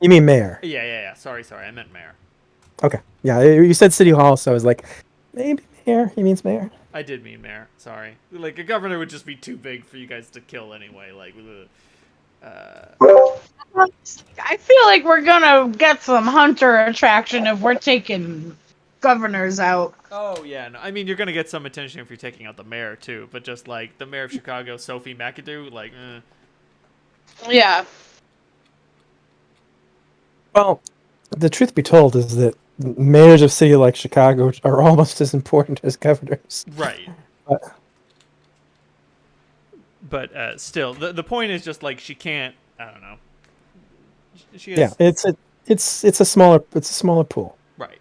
You mean mayor? Yeah. Sorry. I meant mayor. Okay. Yeah, you said city hall, so I was like, maybe mayor. He means mayor. I did mean mayor. Sorry. Like a governor would just be too big for you guys to kill anyway. Like, I feel like we're gonna get some hunter attraction if we're taking governors out. Oh yeah. No, I mean you're gonna get some attention if you're taking out the mayor too. But just like the mayor of Chicago, Sophie McAdoo, like. Yeah. Well, the truth be told is that mayors of city like Chicago are almost as important as governors. Right. But Still, the point is just like she can't. I don't know. She yeah, has, it's a smaller pool. right.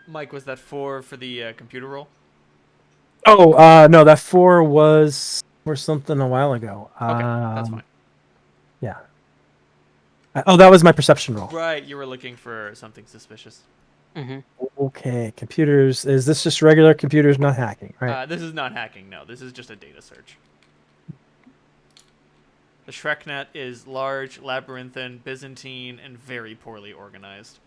Mike, was that 4 for the computer roll? Oh, no, that 4 was for something a while ago. Okay, that's fine. Yeah. Oh, that was my perception roll. Right, you were looking for something suspicious. Mm-hmm. Okay, computers. Is this just regular computers, not hacking, right? This is not hacking, no. This is just a data search. The ShrekNet is large, labyrinthine, Byzantine, and very poorly organized.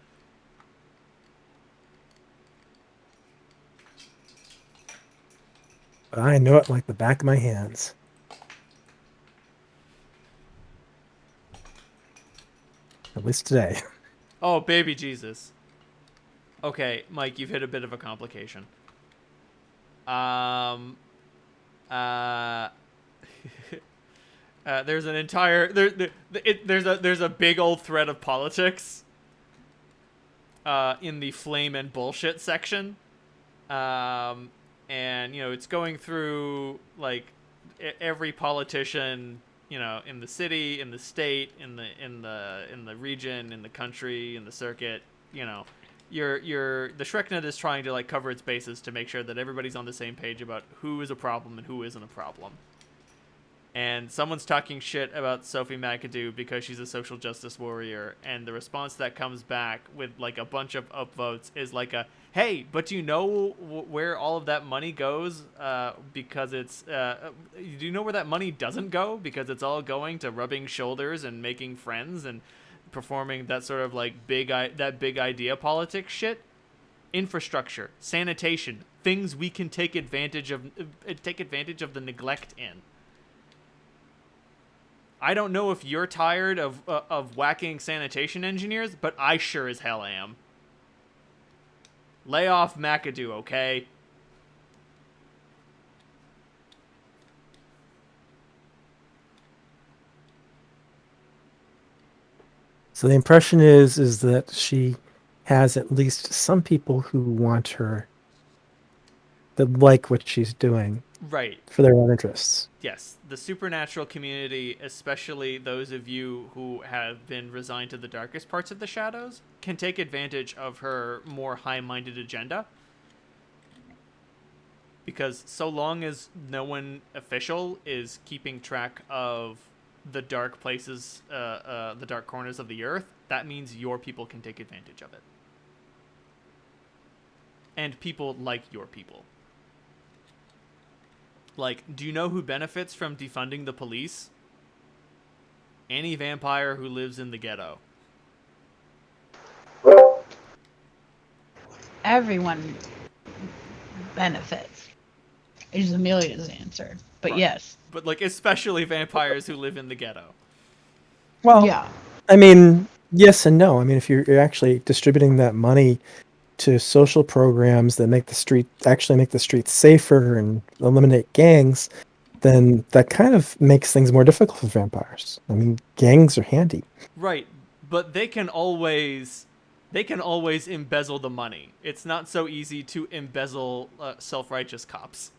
But I know it like the back of my hands. At least today. Oh, baby Jesus. Okay, Mike, you've hit a bit of a complication. There's an entire there's a big old thread of politics in the flame and bullshit section, and it's going through like every politician in the city, in the state, in the region, in the country, in the circuit. The ShrekNet is trying to like cover its bases to make sure that everybody's on the same page about who is a problem and who isn't a problem. And someone's talking shit about Sophie McAdoo because she's a social justice warrior, and the response that comes back with like a bunch of upvotes is like hey, but do you know where all of that money goes? Because it's do you know where that money doesn't go? Because it's all going to rubbing shoulders and making friends and performing that sort of like big idea politics shit. Infrastructure, sanitation, things we can take advantage of the neglect in. I don't know if you're tired of whacking sanitation engineers, but I sure as hell am. Lay off McAdoo, okay? So the impression is that she has at least some people who want her, that like what she's doing. Right. For their own interests. Yes. The supernatural community, especially those of you who have been resigned to the darkest parts of the shadows, can take advantage of her more high-minded agenda. Because so long as no one official is keeping track of the dark places, the dark corners of the earth, that means your people can take advantage of it. And people like your people. Like, do you know who benefits from defunding the police? Any vampire who lives in the ghetto. Everyone benefits. Is Amelia's answer. But Right. yes. But, like, especially vampires who live in the ghetto. Well, Yeah. I mean, yes and no. I mean, if you're actually distributing that money to social programs that make the streets safer and eliminate gangs, then that kind of makes things more difficult for vampires. I mean, gangs are handy. Right, but they can always embezzle the money. It's not so easy to embezzle self-righteous cops.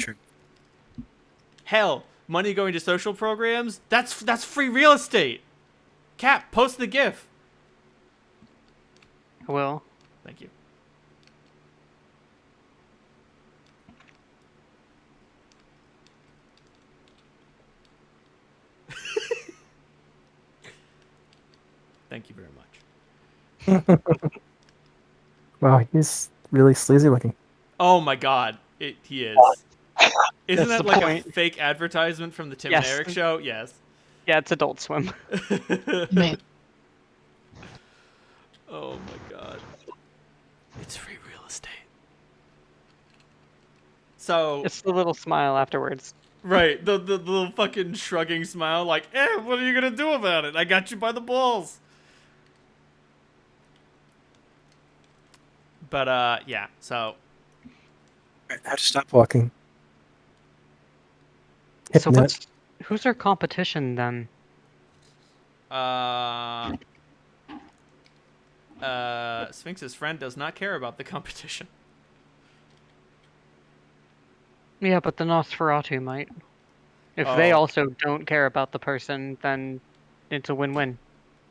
True. Hell, money going to social programs, that's free real estate. Cap, post the GIF. I will. Thank you. Thank you very much. Wow, he's really sleazy looking. Oh my god, he is. Isn't that the like point. a fake advertisement from the Tim and Yes. Eric show? Yes. Yeah, it's Adult Swim. Man. Oh my god. It's free real estate. So It's the little smile afterwards. right, the little fucking shrugging smile, like, what are you gonna do about it? I got you by the balls. But yeah, so I have to stop walking. So who's our competition then? Sphinx's friend does not care about the competition. Yeah, but the Nosferatu might. If they Oh. also don't care about the person, then it's a win-win.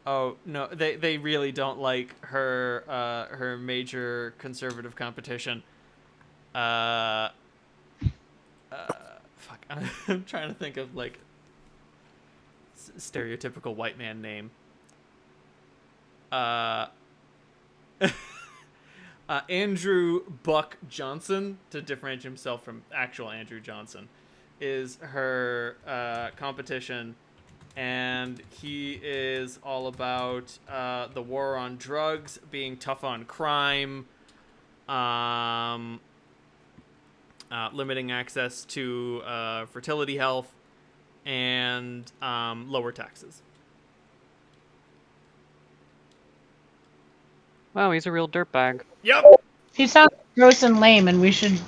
Oh no, they really don't like her her major conservative competition. Fuck, I'm trying to think of like stereotypical white man name. Uh, Andrew Buck Johnson, to differentiate himself from actual Andrew Johnson, is her competition. And he is all about the war on drugs, being tough on crime, limiting access to fertility health, and lower taxes. Wow, he's a real dirtbag. Yep. He sounds gross and lame, and we should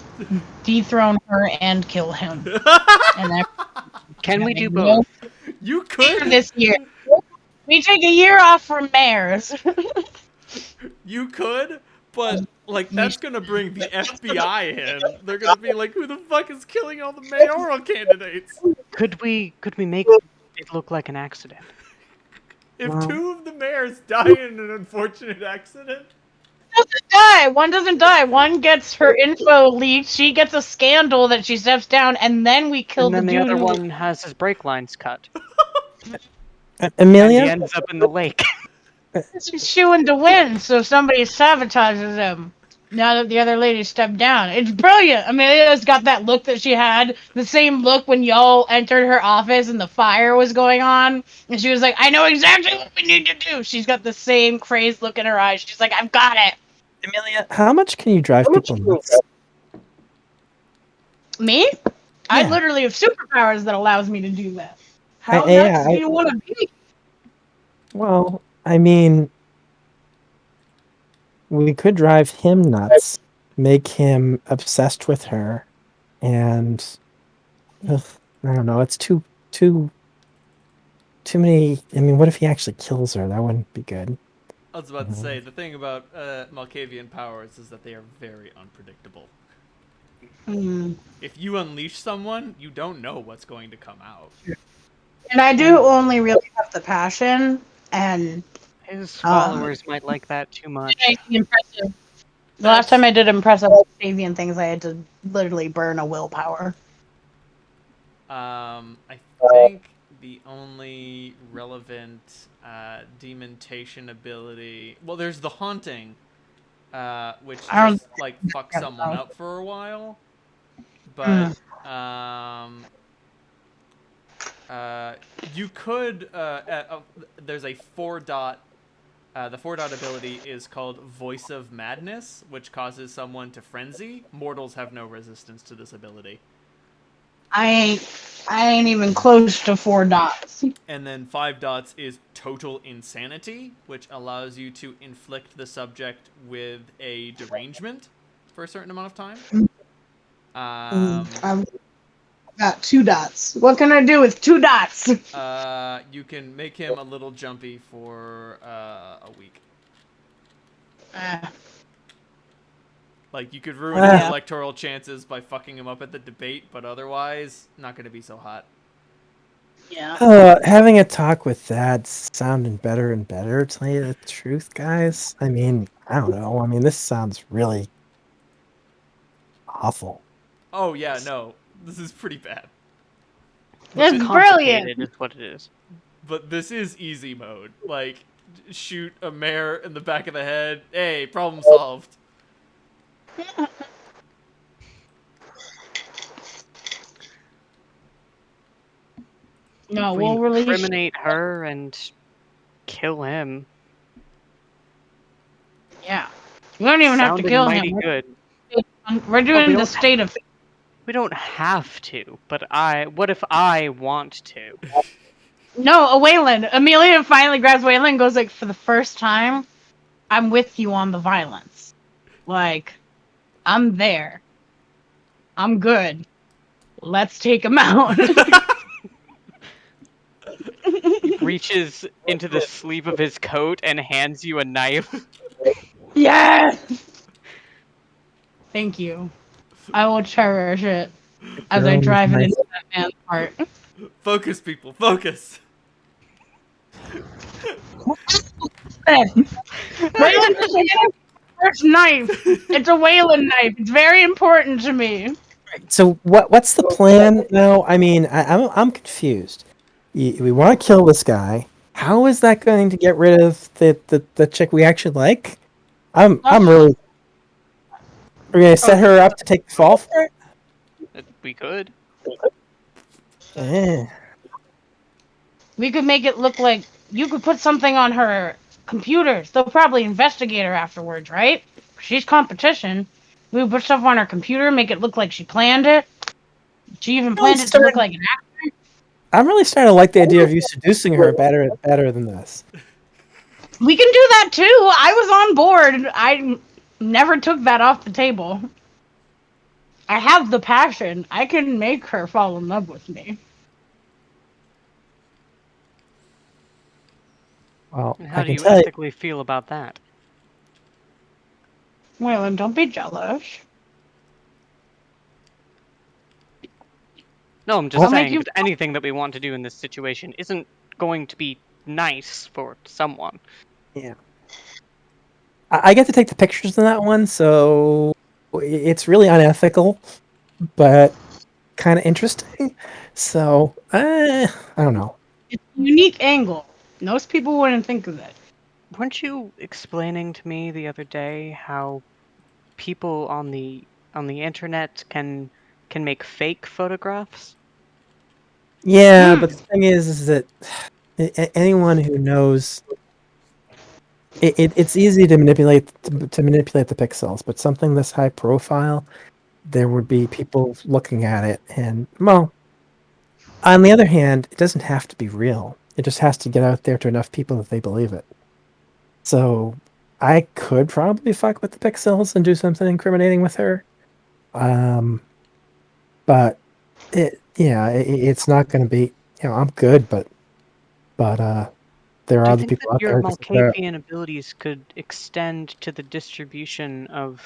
dethrone her and kill him. And then Can we do both? You could. this year, we take a year off from mayors. You could, but like that's gonna bring the FBI in. They're gonna be like, "Who the fuck is killing all the mayoral candidates?" Could we make it look like an accident? If Well- 2 of the mayors die in an unfortunate accident, Doesn't die. One doesn't die. One gets her info leaked. She gets a scandal that she steps down, and then we kill And then the the dude other who one has his brake lines cut, and Amelia, he ends up in the lake. is shooing to win. So somebody sabotages him. Now that the other lady stepped down, it's brilliant. Amelia's got that look that she had, the same look when y'all entered her office and the fire was going on, and she was like, "I know exactly what we need to do." She's got the same crazed look in her eyes. She's like, "I've got it." Amelia, how much can you drive people nuts? Me? I Yeah. literally have superpowers that allows me to do that. How yeah, nuts do you want to be? Well, I mean, we could drive him nuts, make him obsessed with her, and ugh, I don't know. It's too many. I mean, what if he actually kills her? That wouldn't be good. I was about to say the thing about Malkavian powers is that they are very unpredictable. If you unleash someone, you don't know what's going to come out. And I do only really have the passion and His followers might like that too much. the impressive. The last time I did impressive Octavian things, I had to literally burn a willpower. I think the only relevant demontation ability. Well, there's the haunting, which I don't just like fucks someone up for a while. But you could. There's a 4-dot. The 4-dot ability is called Voice of Madness, which causes someone to frenzy. Mortals have no resistance to this ability. I ain't even close to 4 dots. And then 5 dots is Total Insanity, which allows you to inflict the subject with a derangement for a certain amount of time. I've got 2 dots. What can I do with 2 dots? You can make him a little jumpy for a week. Like, you could ruin his electoral chances by fucking him up at the debate, but otherwise, not going to be so hot. Yeah. Having a talk with that sounding better and better, to tell you the truth, guys. I mean, I don't know. I mean, this sounds really awful. Oh, yeah, no. This is pretty bad. It's brilliant. Complicated is what it is. But this is easy mode. Like, shoot a mayor in the back of the head. Hey, problem solved. No, We we'll release. incriminate her and kill him. Yeah. We don't even have to Sounded kill mighty him. good. We're doing we the don't state of. We don't have to, but what if I want to? No, Waylon. Amelia finally grabs Waylon and goes like, "For the first time, I'm with you on the violence. Like, I'm there. I'm good. Let's take him out." Reaches into the sleeve of his coat and hands you a knife. Yes. Thank you. I will cherish it as I Girl, drive it nice. into that man's heart. Focus, people, focus. Waylon just hit first knife. It's a Waylon knife. It's very important to me. So what's the plan now? I mean, I'm confused. We want to kill this guy. How is that going to get rid of the chick we actually like? I'm really. We're gonna set her up to take the fall for it. We could. Eh. We could make it look like you could put something on her computers. They'll probably investigate her afterwards, right? She's competition. We would put stuff on her computer, make it look like she planned it. She even planned it to look like an accident. I'm really starting to like the idea of you seducing her better than this. We can do that too. I was on board. I never took that off the table. I have the passion. I can make her fall in love with me. Well, And how I do can you tell you. ethically feel about that? Waylon, don't be jealous. No, I'm just I'll make saying, you- if anything that we want to do in this situation isn't going to be nice for someone. Yeah. I get to take the pictures in that one, so it's really unethical, but kind of interesting. So I don't know. It's a unique angle. Most people wouldn't think of it. Weren't you explaining to me the other day how people on the internet can make fake photographs? Yeah, but the thing is that anyone who knows it's easy to manipulate the pixels, but something this high profile, there would be people looking at it, and well, on the other hand, it doesn't have to be real. It just has to get out there to enough people that they believe it. So I could probably fuck with the pixels and do something incriminating with her. But it's not going to be, I'm good, but there Do are you other think people that out your there. Malkavian abilities could extend to the distribution of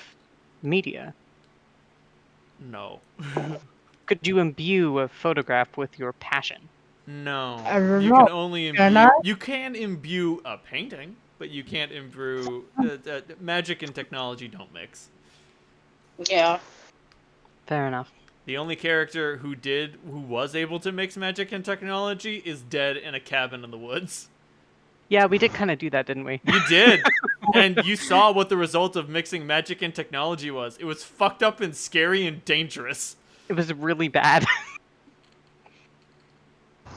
media? No. Could you imbue a photograph with your passion? No. I don't You know. can only Can imbue. I? You can imbue a painting, but you can't imbue. Magic and technology don't mix. Yeah. Fair enough. The only character who was able to mix magic and technology is dead in a cabin in the woods. Yeah, we did kind of do that, didn't we? You did. And you saw what the result of mixing magic and technology was. It was fucked up and scary and dangerous. It was really bad.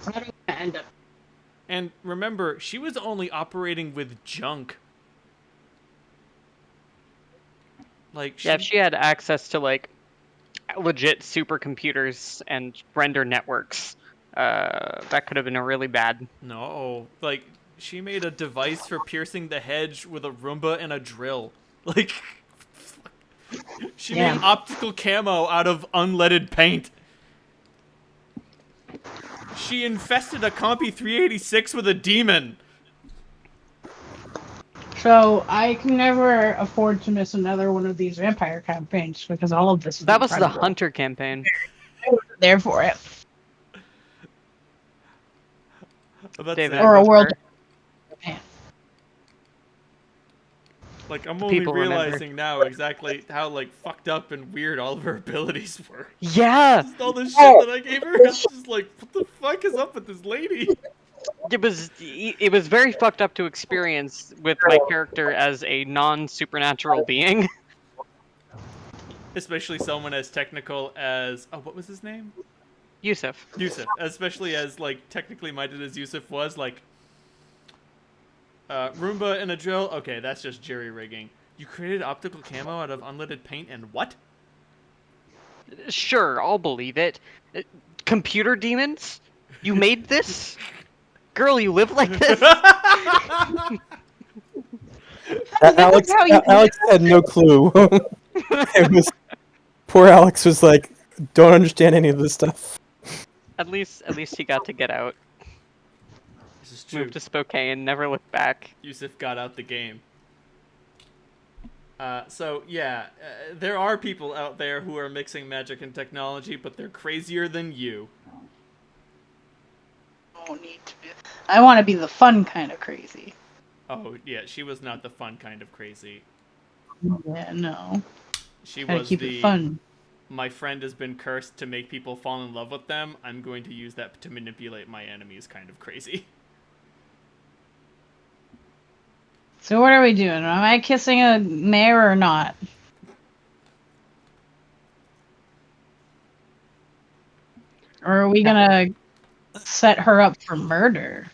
How do I end up? And remember, she was only operating with junk. Like, Yeah, if she had access to, like, legit supercomputers and render networks, that could have been a really bad. No, like, she made a device for piercing the hedge with a Roomba and a drill. Like, she made optical camo out of unleaded paint. She infested a Compy 386 with a demon. So I can never afford to miss another one of these vampire campaigns because all of this is That was the incredible. Hunter campaign. I was there for it. David, Or a world. Like, I'm The only people remember. realizing now exactly how, like, fucked up and weird all of her abilities were. Yeah! Just all the shit that I gave her, it's just like, what the fuck is up with this lady? It was very fucked up to experience with my character as a non-supernatural being. Especially someone as technical as... Oh, what was his name? Yusuf. Yusuf. Especially as, like, technically minded as Yusuf was, like... Roomba and a drill? Okay, that's just jerry-rigging. You created optical camo out of unleaded paint and what? Sure, I'll believe it. Computer demons? You made this? Girl, you live like this? Alex had no clue. It was poor Alex was like, don't understand any of this stuff. At least he got to get out. This is true. Moved to Spokane, never looked back. Yusuf got out the game. So, yeah, there are people out there who are mixing magic and technology, but they're crazier than you. Don't need to be. I want to be the fun kind of crazy. Oh, yeah, she was not the fun kind of crazy. Yeah, no. She Gotta was keep the, it fun. my friend has been cursed to make people fall in love with them. I'm going to use that to manipulate my enemies kind of crazy. So what are we doing? Am I kissing a mare or not? Or are we gonna set her up for murder?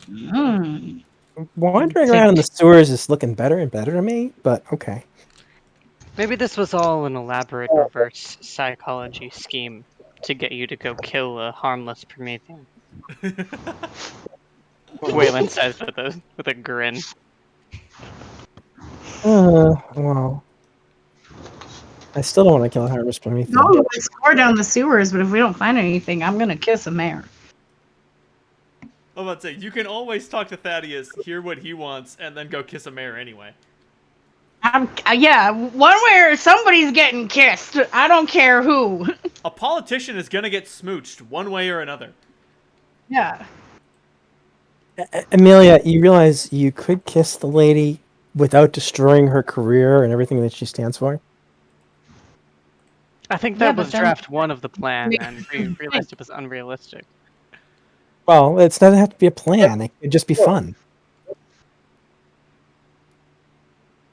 Hmm. Wandering around in the sewers is looking better and better to me, but okay. Maybe this was all an elaborate reverse psychology scheme to get you to go kill a harmless Promethean. Waylon says with a grin. Well, I still don't want to kill a harvest Promethean. No, explore down the sewers, but if we don't find anything, I'm gonna kiss a mare. I was about to say, you can always talk to Thaddeus, hear what he wants, and then go kiss a mare anyway. Yeah, one way or somebody's getting kissed. I don't care who. A politician is gonna get smooched one way or another. Yeah. Amelia, you realize you could kiss the lady without destroying her career and everything that she stands for? I think Yeah, that but was then- draft one of the plan, and we realized it was unrealistic. Well, it doesn't have to be a plan. It could just be fun.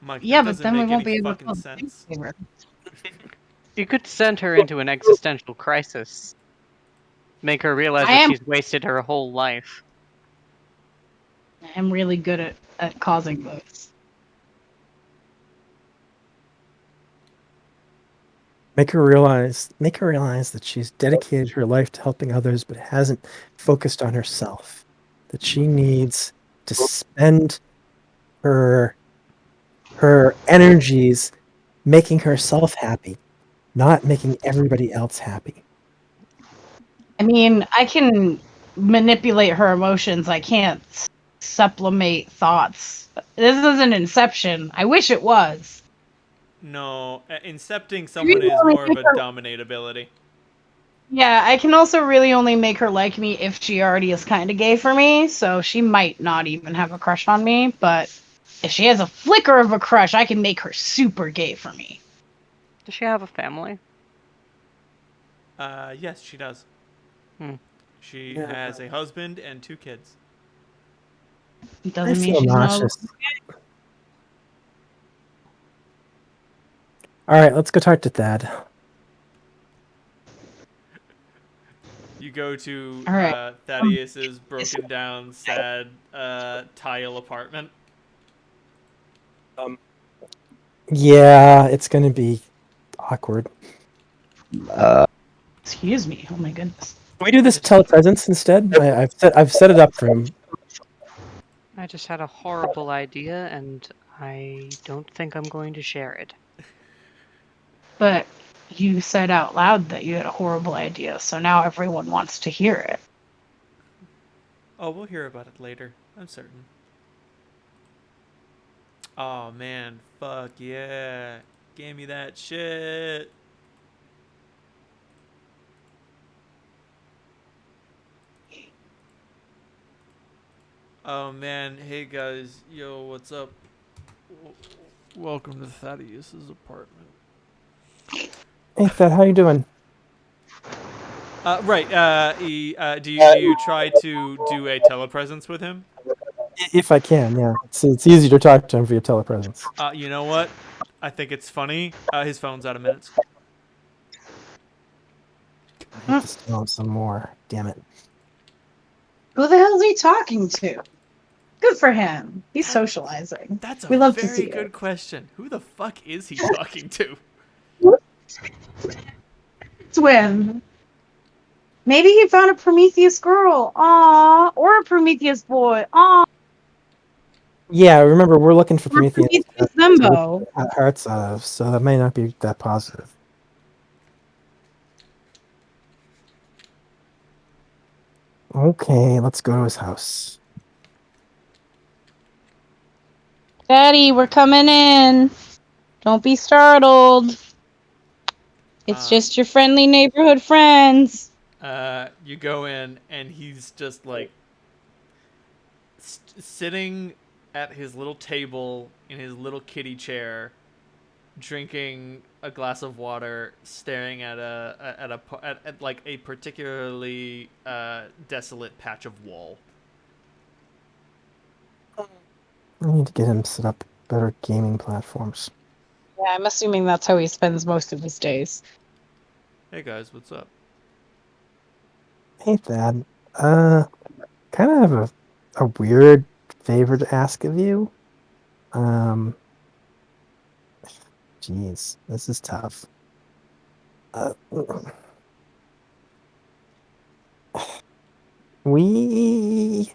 Mike, Yeah, that but doesn't then we make won't any be able fucking to sense. favor. You could send her into an existential crisis. Make her realize I that am- she's wasted her whole life. I'm really good at causing those. Make her realize that she's dedicated her life to helping others, but hasn't focused on herself. That she needs to spend her energies making herself happy, not making everybody else happy. I mean, I can manipulate her emotions. I can't sublimate thoughts. This is an Inception. I wish it was. No, incepting someone Really is only more of a make her- dominate ability. Yeah, I can also really only make her like me if she already is kind of gay for me, so she might not even have a crush on me, but if she has a flicker of a crush, I can make her super gay for me. Does she have a family? Yes, she does. Hmm. She Yeah. has a husband and 2 kids. It I doesn't mean feel she's nauseous. not. All right, let's go talk to Thad. You go to All right. Thaddeus's broken down, sad tile apartment. Yeah, it's gonna be awkward. Excuse me. Oh my goodness. Can we do this telepresence instead? I've set it up for him. I just had a horrible idea, and I don't think I'm going to share it. But you said out loud that you had a horrible idea, so now everyone wants to hear it. Oh, we'll hear about it later. I'm certain. Oh man, fuck yeah. Give me that shit. Oh man, hey guys, yo, what's up? Welcome to Thaddeus's apartment. Hey Thad, how you doing? Right, do you try to do a telepresence with him? If I can, yeah. It's easy to talk to him via telepresence. You know what? I think it's funny. His phone's out of minutes. I have to steal him some more. Damn it. Who the hell is he talking to? Good for him. He's socializing. That's a We love to very see good it. question. Who the fuck is he talking to? Twin. Maybe he found a Prometheus girl. Aww. Or a Prometheus boy. Aww. Yeah, remember we're looking for Or Prometheus Prometheus Zembo. hearts out of, so that may not be that positive. Okay, let's go to his house. Daddy, we're coming in. Don't be startled. It's just your friendly neighborhood friends. You go in and he's just like sitting at his little table in his little kitty chair, drinking a glass of water, staring at at like a particularly desolate patch of wall. I need to get him set up better gaming platforms. Yeah, I'm assuming that's how he spends most of his days. Hey guys, what's up? Hey, Thad. Kind of have a weird favor to ask of you. Jeez, this is tough. We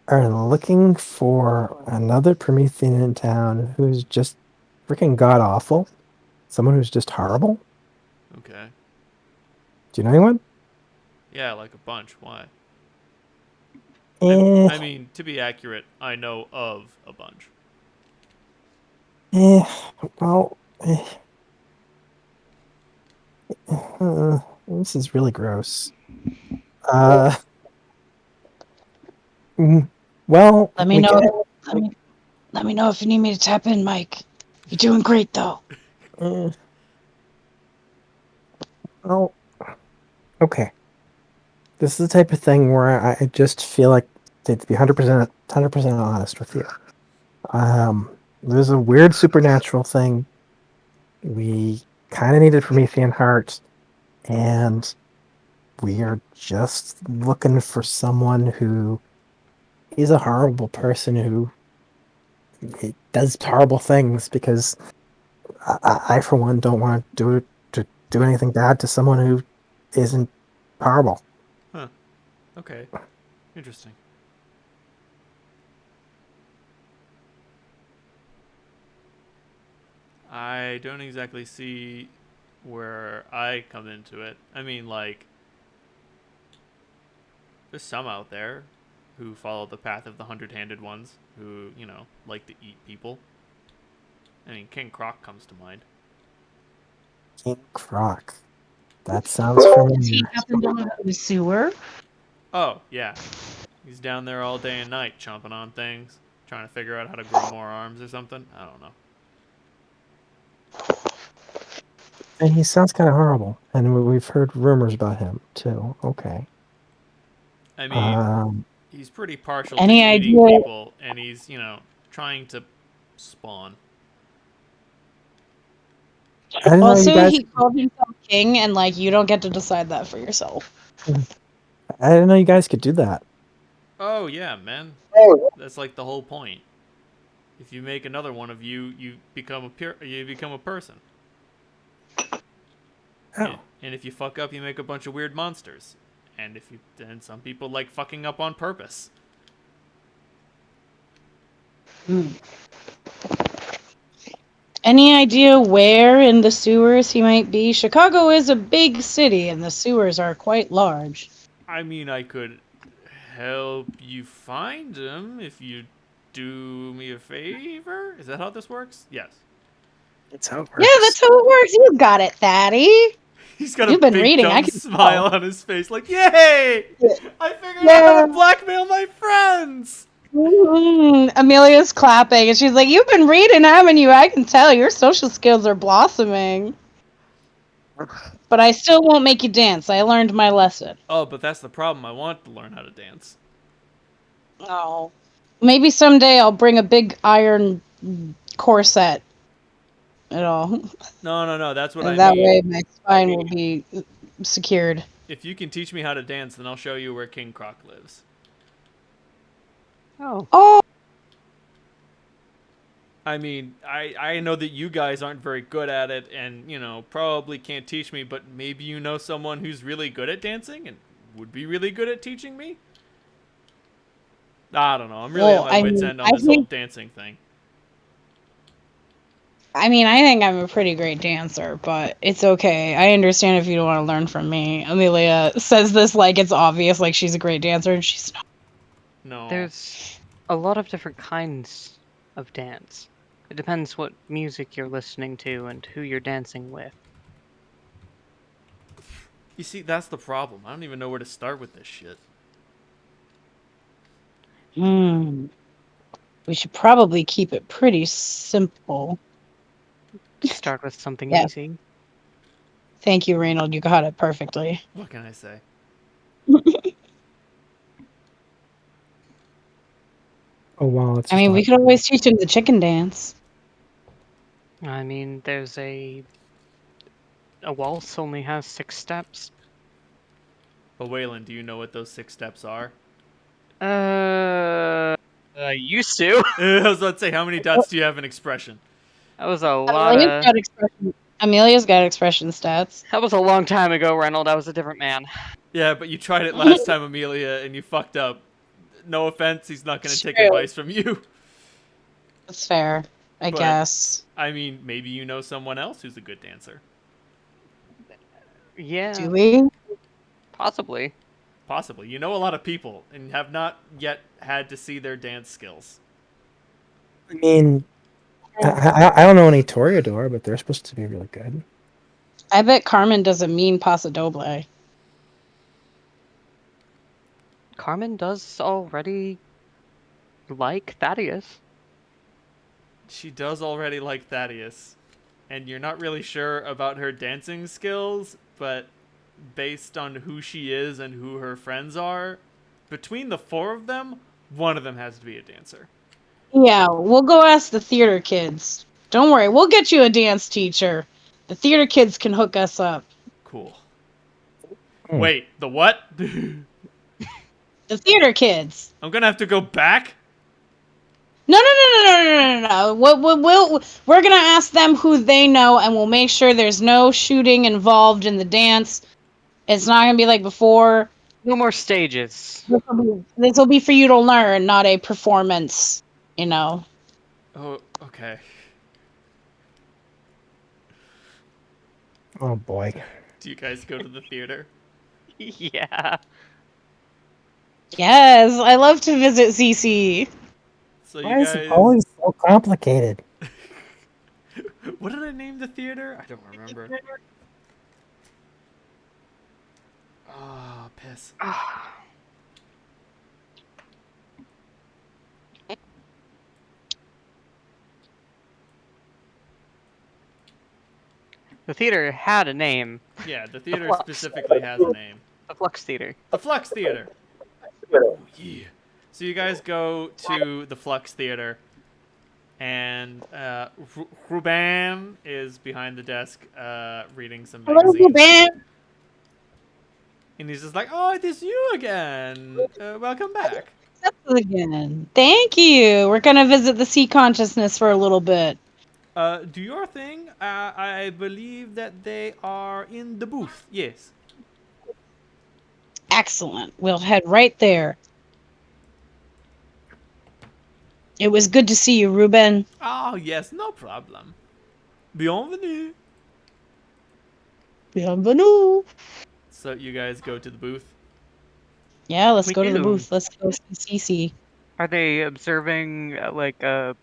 are looking for another Promethean in town who's just freaking god awful. Someone who's just horrible. Okay. Do you know anyone? Yeah, like a bunch. Why? Eh, I mean, to be accurate, I know of a bunch. eh, well, this is really gross. Mm, well, Let me know. Let me know if you need me to tap in, Mike. You're doing great, though. eh, well, okay. This is the type of thing where I just feel like to be 100% honest with you. There's a weird supernatural thing. We kind of need a Promethean heart, and we are just looking for someone who is a horrible person who does horrible things because I for one, don't want to do anything bad to someone who isn't horrible. Huh. Okay. Interesting. I don't exactly see where I come into it. I mean, like, there's some out there who follow the path of the 100-handed ones who, you know, like to eat people. I mean, King Croc comes to mind. King Croc. That sounds Does familiar. he happen to live in the sewer? Oh, yeah. He's down there all day and night chomping on things, trying to figure out how to grow more arms or something. I don't know. And he sounds kind of horrible. And we've heard rumors about him, too. Okay. I mean, he's pretty partial to Any eating idea? people, and he's, you know, trying to spawn. I didn't know you Also, guys. he called himself king, and like you don't get to decide that for yourself. I didn't know you guys could do that. Oh, yeah, man. That's like the whole point. If you make another one of you, you become a person. Oh. And if you fuck up, you make a bunch of weird monsters. And then some people like fucking up on purpose. Any idea where in the sewers he might be? Chicago is a big city, and the sewers are quite large. I mean, I could help you find him if you do me a favor. Is that how this works? Yes. It's how it works. Yeah, that's how it works. You got it, Thaddy. He's got You've a been big reading, I dumb can smile tell. on his face, like, yay! I figured out how to blackmail my friends! Amelia's clapping, and she's like, "You've been reading, haven't you? I can tell your social skills are blossoming." But I still won't make you dance. I learned my lesson. Oh, but that's the problem. I want to learn how to dance. Oh. Maybe someday I'll bring a big iron corset and all. No. That's what And I that mean. way my spine will be secured. If you can teach me how to dance, then I'll show you where King Croc lives. Oh, I mean, I know that you guys aren't very good at it and, you know, probably can't teach me, but maybe you know someone who's really good at dancing and would be really good at teaching me? I don't know. I'm really Well, at my wit's end on this whole dancing thing. I think I'm a pretty great dancer, but it's okay. I understand if you don't want to learn from me. Amelia says this like it's obvious, like she's a great dancer, and she's not. No. There's a lot of different kinds of dance. It depends what music you're listening to and who you're dancing with. You see, that's the problem. I don't even know where to start with this shit. Hmm. We should probably keep it pretty simple. Start with something Yeah. easy. Thank you, Reynold. You got it perfectly. What can I say? Oh wow, it's I just mean, we could always teach him the chicken dance. I mean, there's a waltz only has 6 steps. But Waylon, do you know what those 6 steps are? I used to. I was about to say, how many dots do you have in expression? That was a lot of. Amelia's got expression stats. That was a long time ago, Reynold. I was a different man. Yeah, but you tried it last time, Amelia, and you fucked up. No offense, he's not going to take True. advice from you. That's fair, I But- guess. I mean, maybe you know someone else who's a good dancer. Yeah, Do we? possibly. Possibly. You know a lot of people and have not yet had to see their dance skills. I mean, I don't know any Toreador, but they're supposed to be really good. I bet Carmen doesn't mean Paso Doble. Carmen does already like Thaddeus. She does already like Thaddeus. And you're not really sure about her dancing skills, but based on who she is and who her friends are, between the 4 of them, one of them has to be a dancer. Yeah, we'll go ask the theater kids. Don't worry, we'll get you a dance teacher. The theater kids can hook us up. Cool. Hmm. Wait, the what? The theater kids. I'm gonna have to go back? No. We're gonna ask them who they know, and we'll make sure there's no shooting involved in the dance. It's not gonna be like before. No more stages. This will be for you to learn, not a performance. You know. Oh, okay. Oh boy. Do you guys go to the theater? Yeah. Yes, I love to visit CC. So Why you is it guys... always so complicated? What did I name the theater? I don't remember. Oh, piss. The theater had a name. Yeah, the theater Flux. specifically has a name. The Flux Theater. The Flux Theater. Oh, yeah. So you guys go to the Flux Theater, and Ruben is behind the desk reading some magazines. Ruben. And he's just like, oh, it is you again. Welcome back. Again. Thank you. We're gonna visit the sea consciousness for a little bit. Do your thing. I believe that they are in the booth. Yes. Excellent. We'll head right there. It was good to see you, Ruben. Oh, yes, no problem. Bienvenue. Bienvenue. So you guys go to the booth. Yeah, let's We go to the do. booth. Let's go see CC. Are they observing like a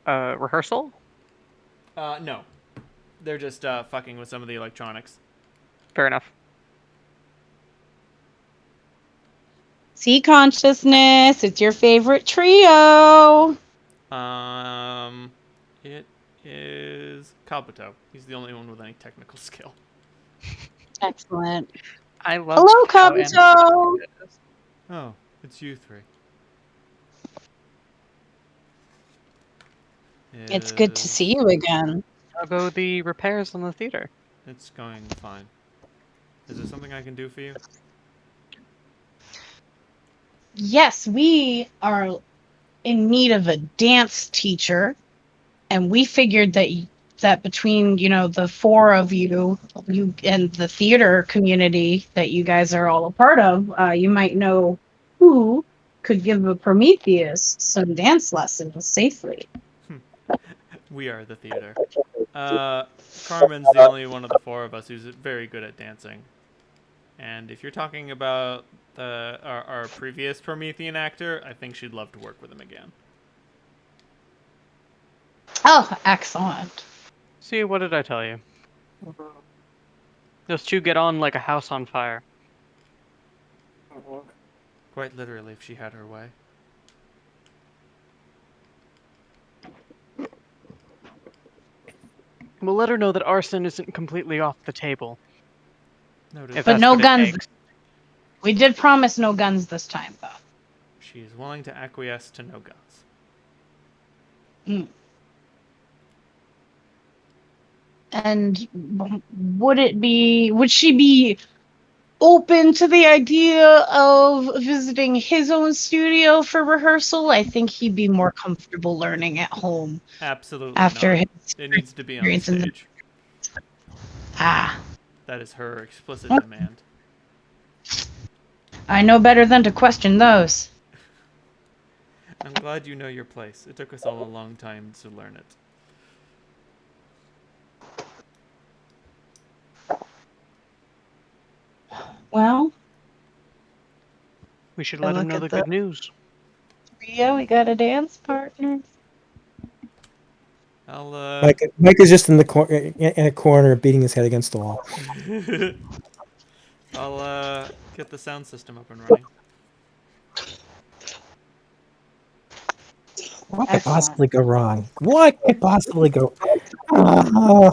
rehearsal? No. They're just fucking with some of the electronics. Fair enough. Sea consciousness. It's your favorite trio. It is Kabuto. He's the only one with any technical skill. Excellent. I love. Hello, how Kabuto. animated it is. Oh, it's you 3. It's good to see you again. How go the repairs on the theater? It's going fine. Is there something I can do for you? Yes, we are in need of a dance teacher, and we figured that between the 4 of you and the theater community that you guys are all a part of, you might know who could give a Prometheus some dance lessons safely. We are the theater. Carmen's the only one of the 4 of us who's very good at dancing. And if you're talking about our previous Promethean actor, I think she'd love to work with him again. Oh, excellent. See, what did I tell you? Those 2 get on like a house on fire. Quite literally, if she had her way. We'll let her know that arson isn't completely off the table. Noted. If But that's no what it guns. takes. We did promise no guns this time, though. She is willing to acquiesce to no guns. And would she be open to the idea of visiting his own studio for rehearsal? I think he'd be more comfortable learning at home Absolutely after not. his It needs to be on experience in the... stage. Ah, That is her explicit demand. I know better than to question those. I'm glad you know your place. It took us all a long time to learn it. Well, We should I let him look know at the the- good news. yeah, we got a dance partner. I'll Mike is just in a corner, beating his head against the wall. I'll get the sound system up and running. What could Excellent. possibly go wrong? What could possibly go? Oh.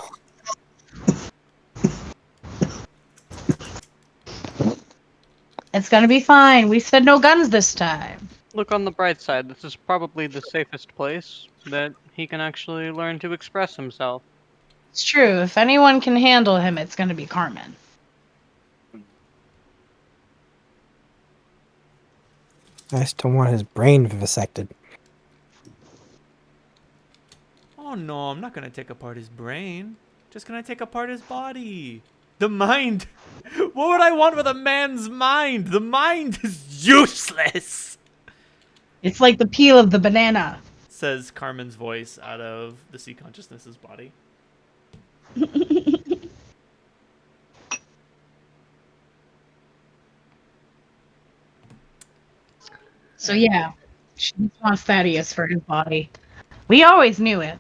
It's gonna be fine. We said no guns this time. Look on the bright side. This is probably the safest place that he can actually learn to express himself. It's true. If anyone can handle him, it's gonna be Carmen. I just don't want his brain vivisected. Oh no, I'm not gonna take apart his brain. Just gonna take apart his body. The mind. What would I want with a man's mind? The mind is useless. It's like the peel of the banana. Says Carmen's voice out of the sea consciousness's body. So yeah, she wants Thaddeus for his body. We always knew it.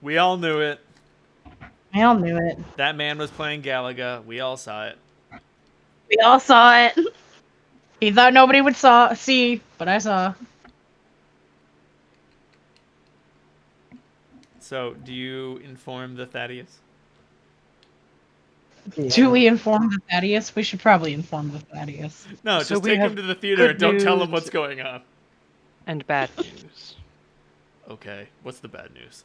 We all knew it. We all knew it. That man was playing Galaga. We all saw it. We all saw it. He thought nobody would see, but I saw. So, do you inform the Thaddeus? Do we inform the Thaddeus? We should probably inform the Thaddeus. No, So just we take have him to the theater good and don't tell him news. what's going on. And bad news. Okay, what's the bad news?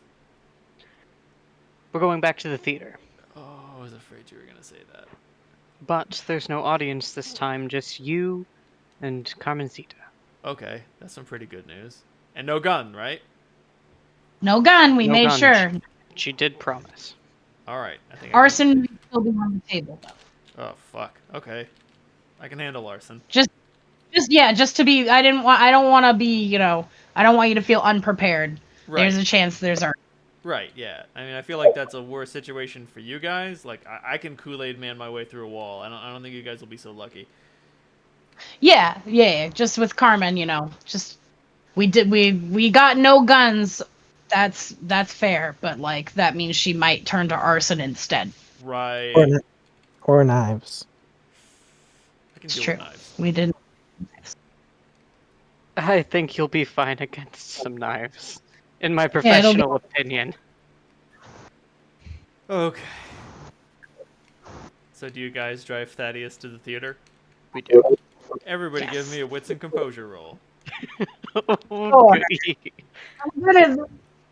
We're going back to the theater. Oh, I was afraid you were gonna say that. But there's no audience this time, just you and Carmencita. Okay, that's some pretty good news. And no gun, right? No gun. We No made guns. sure. She did promise. All right, I think. Arson would still be on the table though. Oh fuck. Okay, I can handle arson. Just to be. I don't want to be. I don't want you to feel unprepared. Right. There's a chance there's arson. Right. Yeah. I mean, I feel like that's a worse situation for you guys. Like, I can Kool-Aid man my way through a wall. I don't think you guys will be so lucky. Yeah. Just with Carmen, just we got no guns. That's fair, but like that means she might turn to arson instead. Right. Or knives. I can It's deal true. with knives. We didn't. I think you'll be fine against some knives. In my it'll be- professional opinion. Okay. So, do you guys drive Thaddeus to the theater? We do. Everybody, Yes. give me a wits and composure roll. Oh, I'm gonna I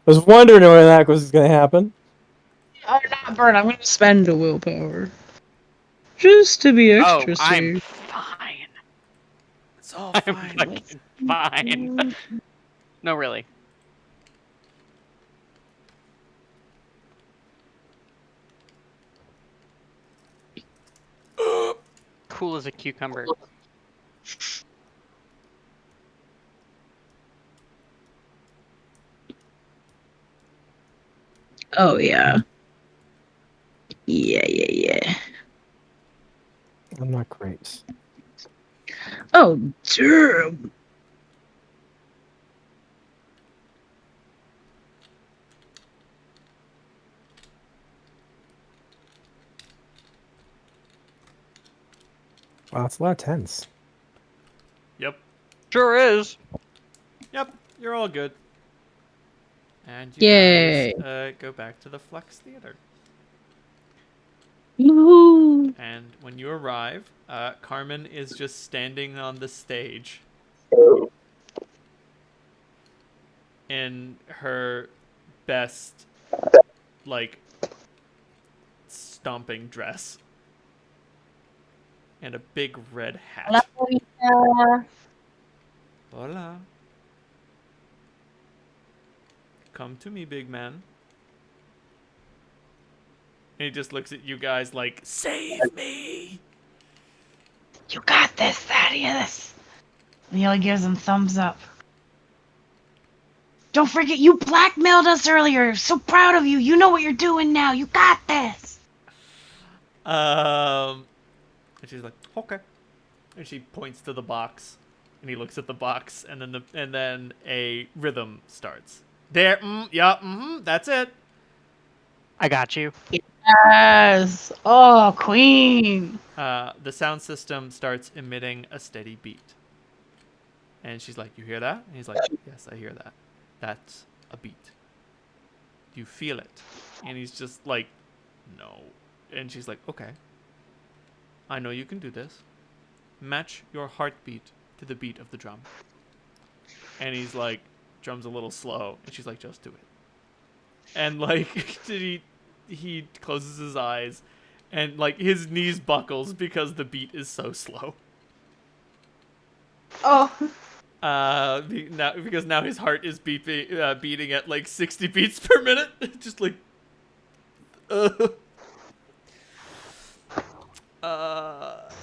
was wondering when that was going to happen. not burn. I'm gonna spend a willpower, just to be extra I'm safe. fine. It's all I'm fine. fucking fine. No, really. Cool as a cucumber. Oh yeah. Yeah. I'm not great. Oh damn. Wow, it's a lot of tens. Yep. Sure is. Yep. You're all good. And you Yay. guys go back to the Flex Theater. Woohoo. And when you arrive, Carmen is just standing on the stage in her best, like, stomping dress and a big red hat. Hola. Come to me, big man. And he just looks at you guys like, save me! You got this, Thaddeus. Neil gives him thumbs up. Don't forget, you blackmailed us earlier. So proud of you. You know what you're doing now. You got this. And she's like, okay. And she points to the box, and he looks at the box, and then a rhythm starts. There, that's it. I got you. Yes. Oh, queen. The sound system starts emitting a steady beat. And she's like, you hear that? And he's like, yes, I hear that. That's a beat. Do you feel it? And he's just like, no. And she's like, okay. I know you can do this. Match your heartbeat to the beat of the drum. And he's like, drum's a little slow. And she's like, just do it. And like, he closes his eyes, and like his knees buckles because the beat is so slow. Oh. Because now his heart is beating at like 60 beats per minute. Just like,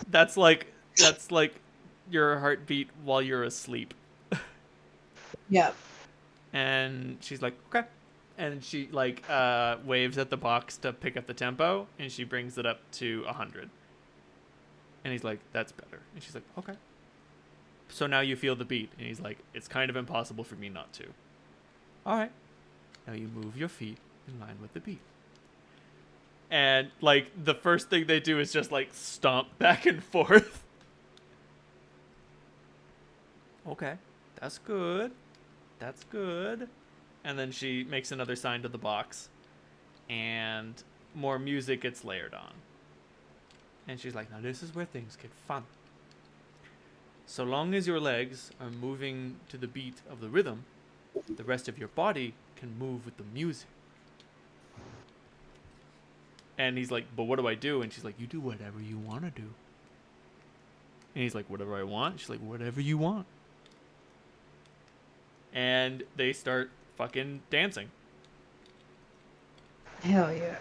that's like your heartbeat while you're asleep. Yep. And she's like, okay. And she like waves at the box to pick up the tempo, and she brings it up to 100. And he's like, that's better. And she's like, okay. So now you feel the beat. And he's like, it's kind of impossible for me not to. All right. Now you move your feet in line with the beat. And like the first thing they do is just like stomp back and forth. Okay. That's good. That's good. And then she makes another sign to the box, and more music gets layered on. And she's like, now this is where things get fun. So long as your legs are moving to the beat of the rhythm, the rest of your body can move with the music. And he's like, but what do I do? And she's like, you do whatever you want to do. And he's like, whatever I want? She's like, whatever you want. And they start fucking dancing. Hell yeah.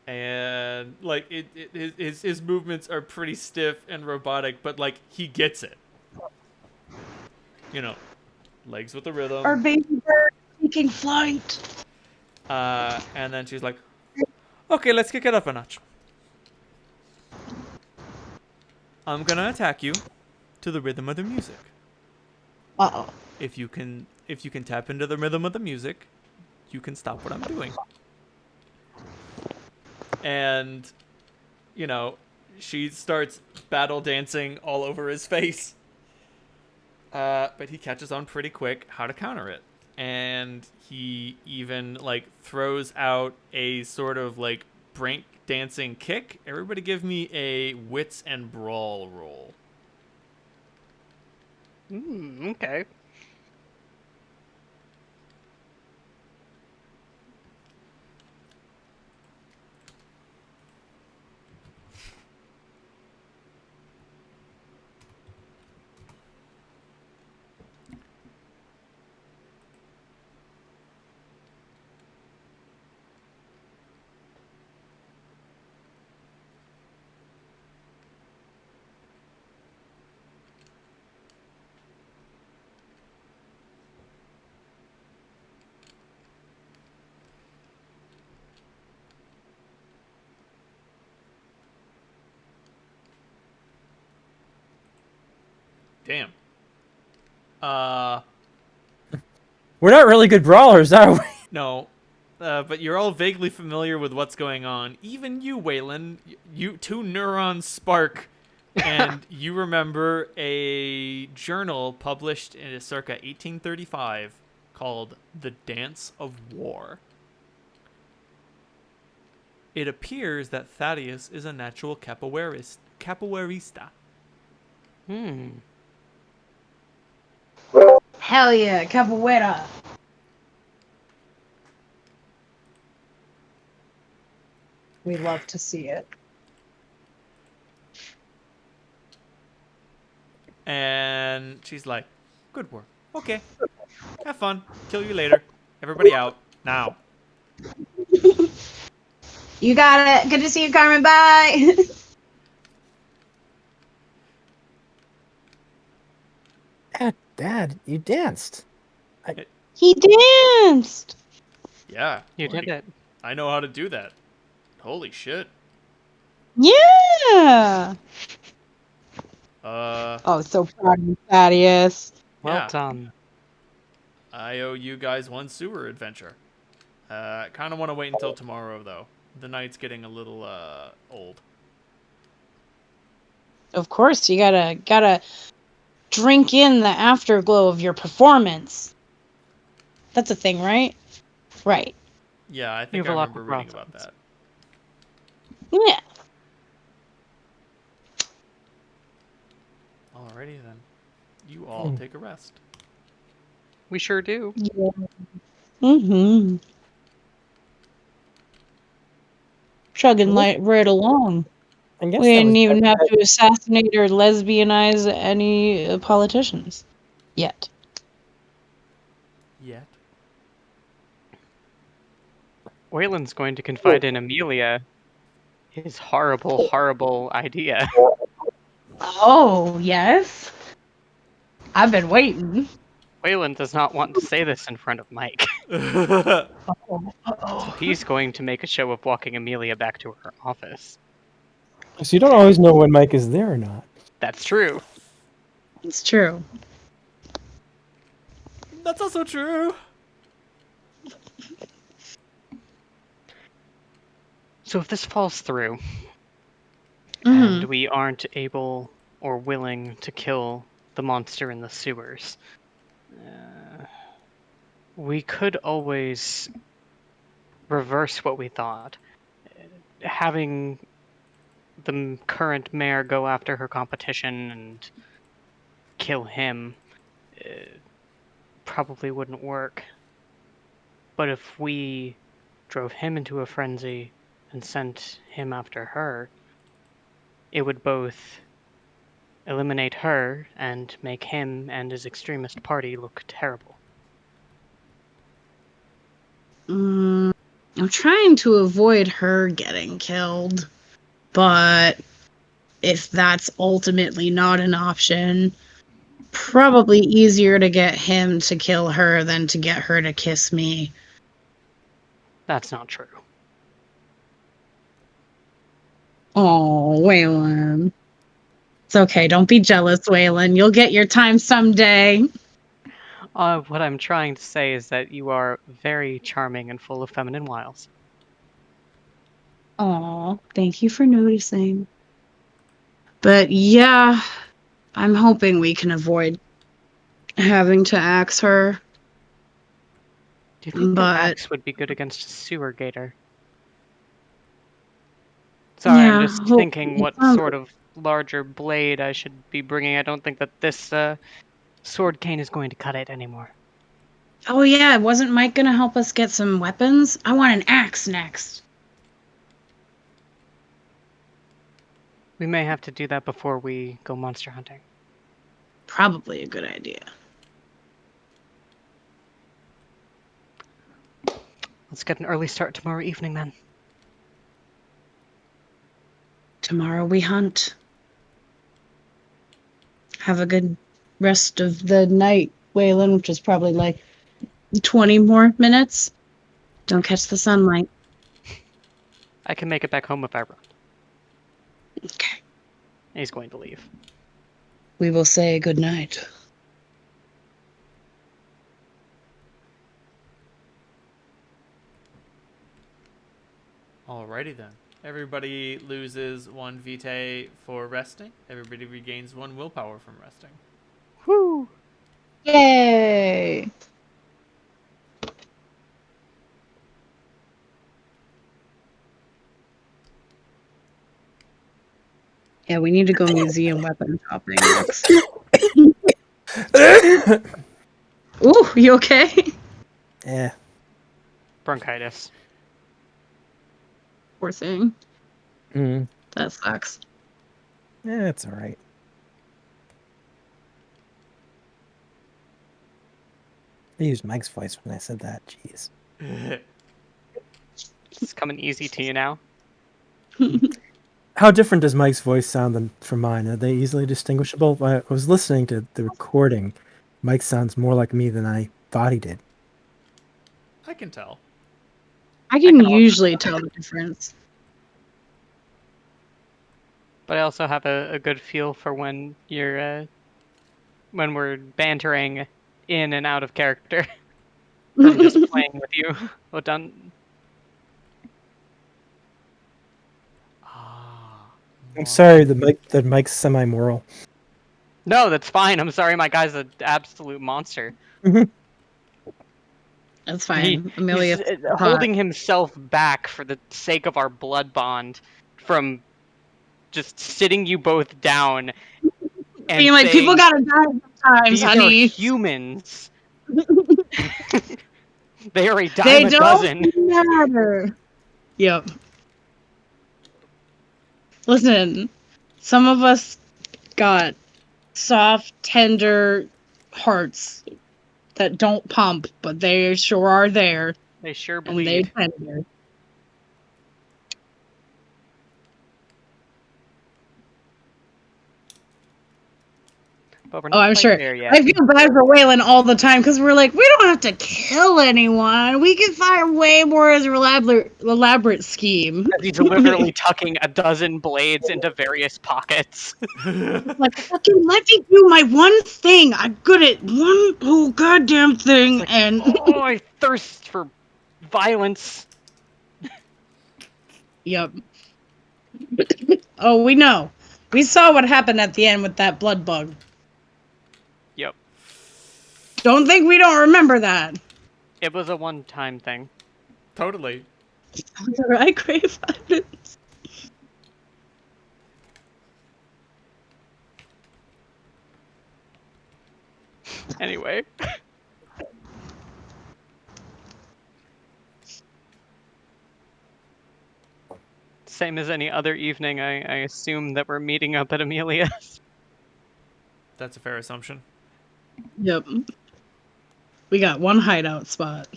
And like his movements are pretty stiff and robotic, but like he gets it. You know, legs with the rhythm. Our baby bird taking flight. And then she's like, okay, let's kick it up a notch. I'm gonna attack you to the rhythm of the music. Uh-oh. If you can tap into the rhythm of the music, you can stop what I'm doing. And, you know, she starts battle dancing all over his face. But he catches on pretty quick how to counter it. And he even, like, throws out a sort of, like, break dancing kick. Everybody give me a wits and brawl roll. Okay. Damn. We're not really good brawlers, are we? No. But you're all vaguely familiar with what's going on. Even you, Waylon, you two neurons spark, and you remember a journal published in circa 1835 called the Dance of War. It appears that Thaddeus is a natural capoeirista. Hell yeah, capoeira. We love to see it. And she's like, good work. Okay. Have fun. Kill you later. Everybody out. Now. You got it. Good to see you, Carmen. Bye. Dad, you danced. He danced. Yeah. You did it. I know how to do that. Holy shit. Yeah. Uh, Oh, so proud of you, Thaddeus. Well yeah. done. I owe you guys one sewer adventure. Kind of want to wait until tomorrow, though. The night's getting a little, old. Of course, you gotta drink in the afterglow of your performance. That's a thing, right? Right. Yeah, I You think have I a lot remember of reading about brothels. that. Yeah. Alrighty then. You all take a rest. We sure do. Yeah. Mm-hmm. Chugging right along. I guess We that didn't was even have to assassinate or lesbianize any politicians yet. Yet. Wayland's going to confide in Amelia his horrible, horrible idea. Oh, yes. I've been waiting. Wayland does not want to say this in front of Mike. So he's going to make a show of walking Amelia back to her office. So you don't always know when Mike is there or not. That's true. It's true. That's also true. So if this falls through, Mm-hmm. and we aren't able or willing to kill the monster in the sewers, we could always reverse what we thought. Having the current mayor go after her competition and kill him probably wouldn't work. But if we drove him into a frenzy and sent him after her, it would both eliminate her and make him and his extremist party look terrible. I'm trying to avoid her getting killed, but if that's ultimately not an option, probably easier to get him to kill her than to get her to kiss me. That's not true. Oh, Waylon. It's okay. Don't be jealous, Waylon. You'll get your time someday. What I'm trying to say is that you are very charming and full of feminine wiles. Aw, thank you for noticing. But yeah, I'm hoping we can avoid having to axe her. Do you think But that axe would be good against a sewer gator? Sorry, yeah, I'm just thinking what sort of larger blade I should be bringing. I don't think that this sword cane is going to cut it anymore. Oh yeah, wasn't Mike gonna help us get some weapons? I want an axe next. We may have to do that before we go monster hunting. Probably a good idea. Let's get an early start tomorrow evening then. Tomorrow we hunt. Have a good rest of the night, Waylon, which is probably like 20 more minutes. Don't catch the sunlight. I can make it back home if I run. Okay. He's going to leave. We will say good night. Alrighty then. Everybody loses one vitae for resting. Everybody regains one willpower from resting. Woo! Yay! Yeah, we need to go museum weapon shopping next. Ooh, you okay? Yeah. Bronchitis. Poor thing. Mm. That sucks. Yeah, it's all right. I used Mike's voice when I said that. Jeez. It's coming easy to you now. How different does Mike's voice sound than from mine? Are they easily distinguishable? I was listening to the recording. Mike sounds more like me than I thought he did. I can tell. I can can also- usually tell the difference. But I also have a good feel for when you're when we're bantering in and out of character from just playing with you. Well done. Ah. I'm sorry, the Mike's semi-moral. No, that's fine. I'm sorry, my guy's an absolute monster. That's fine. Amelia. He's holding himself back for the sake of our blood bond from just sitting you both down and Being like, people saying, gotta die sometimes, these honey. are humans. They are a dime They a don't dozen. matter. Yep. Listen, some of us got soft, tender hearts that don't pump, but they sure are there, They sure and they bleed. tender. But we're Oh, not I'm quite sure. there yet. I feel bad for Waylon all the time because we're like, we don't have to kill anyone. We can find way more as an elaborate scheme. He's literally tucking a dozen blades into various pockets. Like, fucking let me do my one thing. I'm good at one whole goddamn thing, Like, and oh, I thirst for violence. yep. Oh, we know. We saw what happened at the end with that blood bug. Yep. Don't think we don't remember that. It was a one-time thing. Totally. Right, Craven? Anyway. Same as any other evening, I assume that we're meeting up at Amelia's. That's a fair assumption. Yep. We got one hideout spot.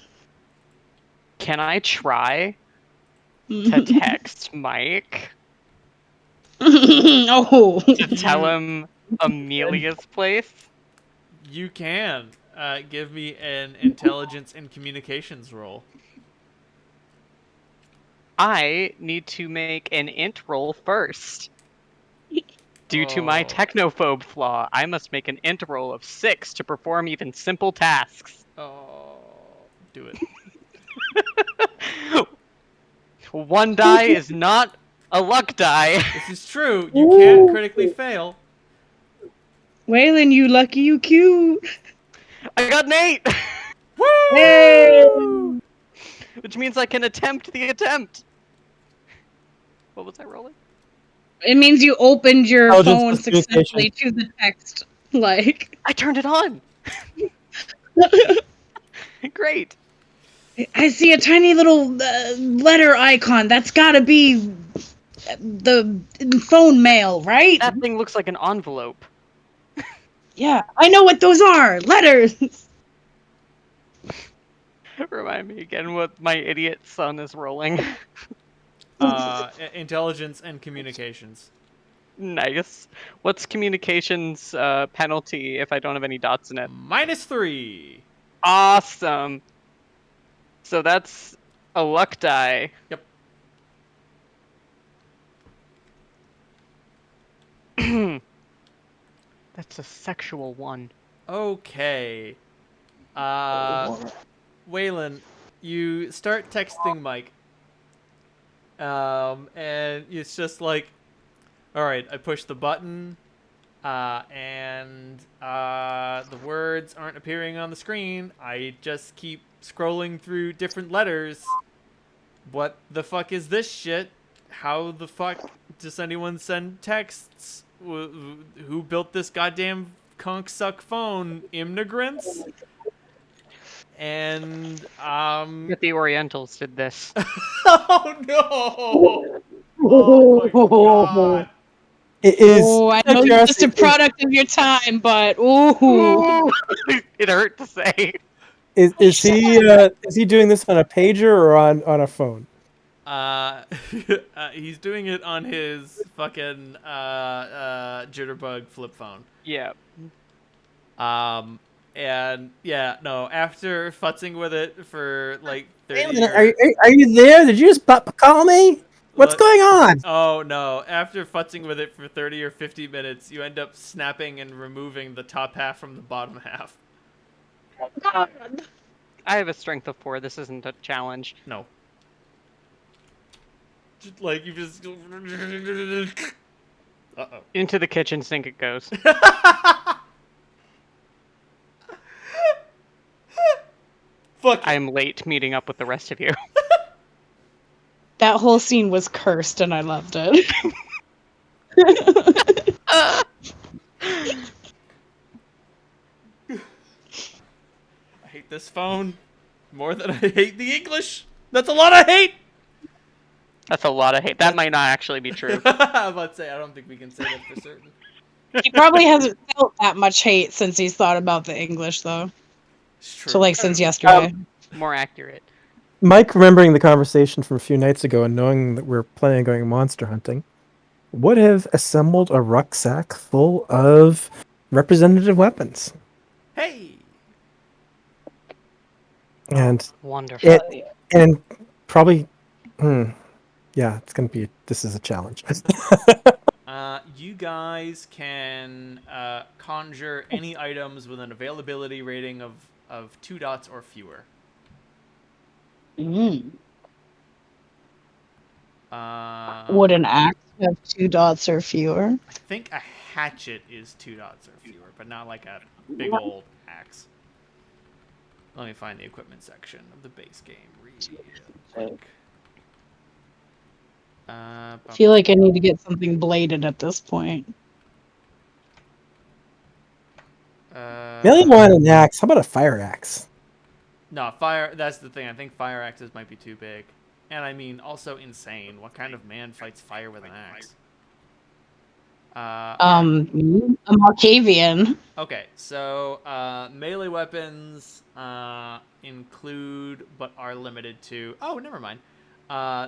Can I try to text Mike Oh. to tell him Amelia's place? You can. Give me an intelligence and communications roll. I need to make an int roll first. Due to my Oh. technophobe flaw, I must make an int roll of 6 to perform even simple tasks. Oh. Do it. One die is not a luck die. This is true. You can't critically fail. Waylon, you lucky you cute. I got an 8! Woo! Hey! Which means I can attempt the attempt. What was I rolling? It means you opened your Intelligence phone plus communication. successfully to the text. Like, I turned it on! Great! I see a tiny little letter icon. That's gotta be the phone mail, right? That thing looks like an envelope. Yeah, I know what those are. Letters. Remind me again what my idiot son is rolling. Intelligence and communications. Nice. What's communications penalty if I don't have any dots in it? -3. Awesome. So that's a luck die. Yep. That's a sexual one. Okay. Waylon, you start texting Mike. And it's just like, all right, I push the button, and the words aren't appearing on the screen. I just keep scrolling through different letters. What the fuck is this shit? How the fuck Does anyone send texts? Who built this goddamn conch suck phone? Immigrants? And But the Orientals did this. oh no! Oh my god! It is. Oh, I know you're just a product of your time, but ooh. It hurt to say. Is he doing this on a pager or on a phone? He's doing it on his fucking jitterbug flip phone. Yeah. And yeah, no. After futzing with it for like 30 Are years. you there? Did you just call me? What's going on? Oh no! After futzing with it for 30 or 50 minutes, you end up snapping and removing the top half from the bottom half. I have a strength of 4. This isn't a challenge. No. Just, like you just. Uh-oh. Into the kitchen sink it goes. Fuck. I am late meeting up with the rest of you. That whole scene was cursed, and I loved it. I hate this phone more than I hate the English. That's a lot of hate. That's a lot of hate. That might not actually be true. I was about to say, I don't think we can say that for certain. He probably hasn't felt that much hate since he's thought about the English, though. It's true. So, like, since yesterday. More accurate. Mike, remembering the conversation from a few nights ago and knowing that we're planning on going monster hunting, would have assembled a rucksack full of representative weapons. Hey. And Wonderful. and probably, yeah, it's gonna be. This is a challenge. You guys can conjure any items with an availability rating of 2 dots or fewer. Would an axe have 2 dots or fewer? I think a hatchet is 2 dots or fewer, but not like a big old axe. Let me find the equipment section of the base game. I feel like I need to get something bladed at this point. Really want an axe. How about a fire axe? No, fire. That's the thing. I think fire axes might be too big, and I mean also insane. What kind of man fights fire with an axe? A Malkavian. Okay, so melee weapons include but are limited to. Oh, never mind.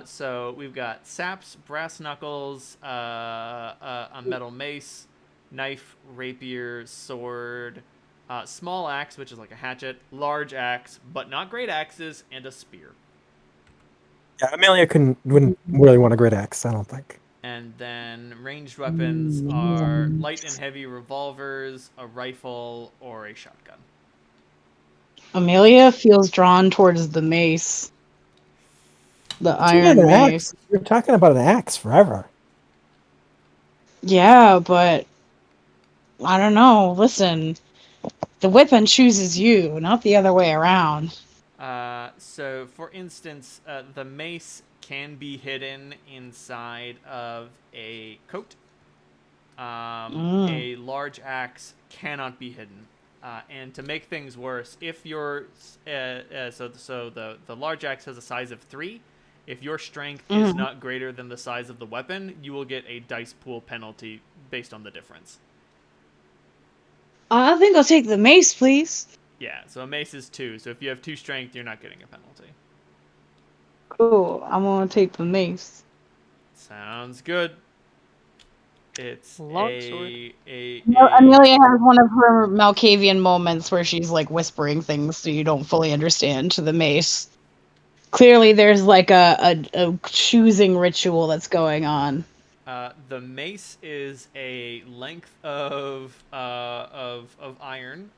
So we've got saps, brass knuckles, a metal mace, knife, rapier, sword, small axe, which is like a hatchet, large axe, but not great axes, and a spear. Yeah, Amelia wouldn't really want a great axe, I don't think. And then ranged weapons are light and heavy revolvers, a rifle, or a shotgun. Amelia feels drawn towards the mace. The iron mace. You're talking about an axe forever. Yeah, but I don't know. Listen, the weapon chooses you, not the other way around. So, for instance, the mace can be hidden inside of a coat. A large axe cannot be hidden. And to make things worse, if you're so the large axe has a size of 3. If your strength is not greater than the size of the weapon, you will get a dice pool penalty based on the difference. I think I'll take the mace, please. Yeah, so a mace is 2. So if you have 2 strength, you're not getting a penalty. Cool. I'm gonna take the mace. Sounds good. It's Amelia has one of her Malkavian moments where she's like whispering things so you don't fully understand to the mace. Clearly, there's like a choosing ritual that's going on. The mace is a length of iron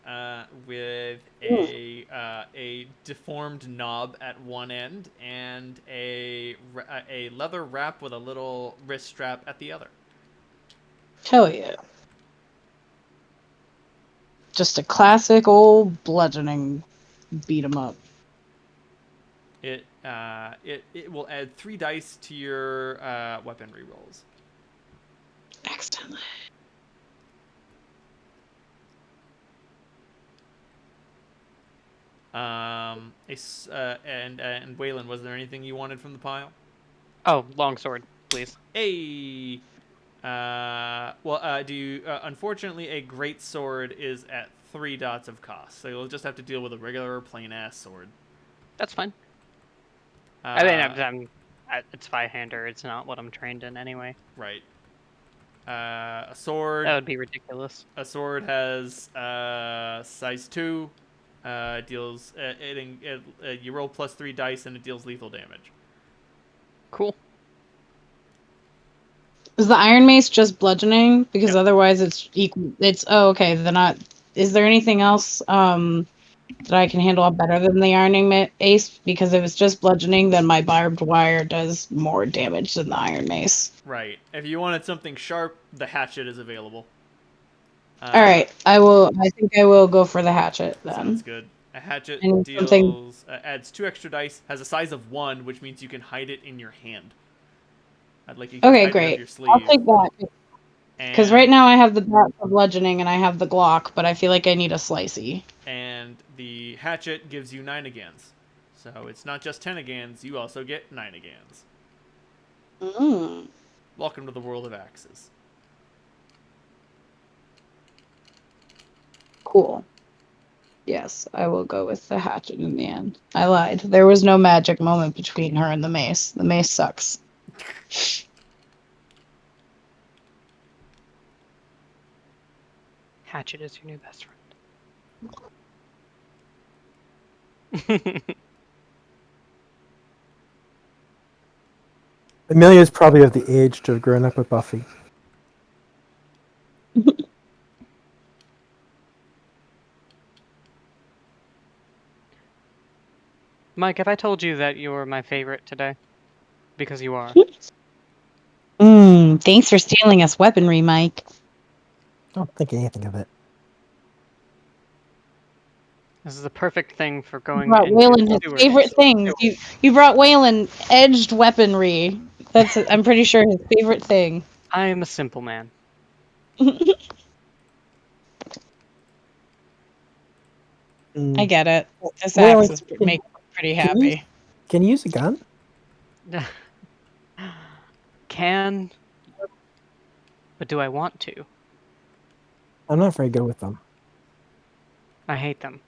with a deformed knob at one end and a leather wrap with a little wrist strap at the other. Hell yeah. Just a classic old bludgeoning beat 'em up. It will add 3 dice to your weapon rerolls. And Waylon, was there anything you wanted from the pile? Oh, longsword, please. Hey. Do you? Unfortunately, a great sword is at 3 dots of cost, so you'll just have to deal with a regular plain ass sword. That's fine. Uh, I mean, it's five-hander. It's not what I'm trained in anyway. right. A sword. That would be ridiculous. A sword has size 2. Deals you roll plus 3 dice and it deals lethal damage. Cool. Is the Iron Mace just bludgeoning? Because Yep. otherwise it's equal. It's okay. Then not. Is there anything else that I can handle better than the Iron Mace? Because if it's just bludgeoning, then my barbed wire does more damage than the Iron Mace. Right. If you wanted something sharp, the hatchet is available. All right, I will. I think I will go for the hatchet then. Sounds good. A hatchet And deals adds 2 extra dice, has a size of 1, which means you can hide it in your hand. Like you can Okay, hide it up great. your sleeve. I'll take that. Because right now I have the bat for bludgeoning and I have the Glock, but I feel like I need a slicey. And the hatchet gives you 9 agains. So it's not just 10 agains, you also get 9 agains. Mm. Welcome to the world of axes. Cool. Yes, I will go with the hatchet in the end. I lied. There was no magic moment between her and the mace. The mace sucks. Hatchet is your new best friend. Amelia's probably of the age to have grown up with Buffy. Mike, have I told you that you're my favorite today? Because you are. Thanks for stealing us weaponry, Mike. I don't think anything of it. This is the perfect thing for You going brought into Waylon his sewers. favorite things. You brought Waylon edged weaponry. That's I'm pretty sure his favorite thing. I am a simple man. I get it. This Waylon, axe is make me pretty can you- happy. Can you use a gun? Can, but do I want to? I'm not very good with them. I hate them.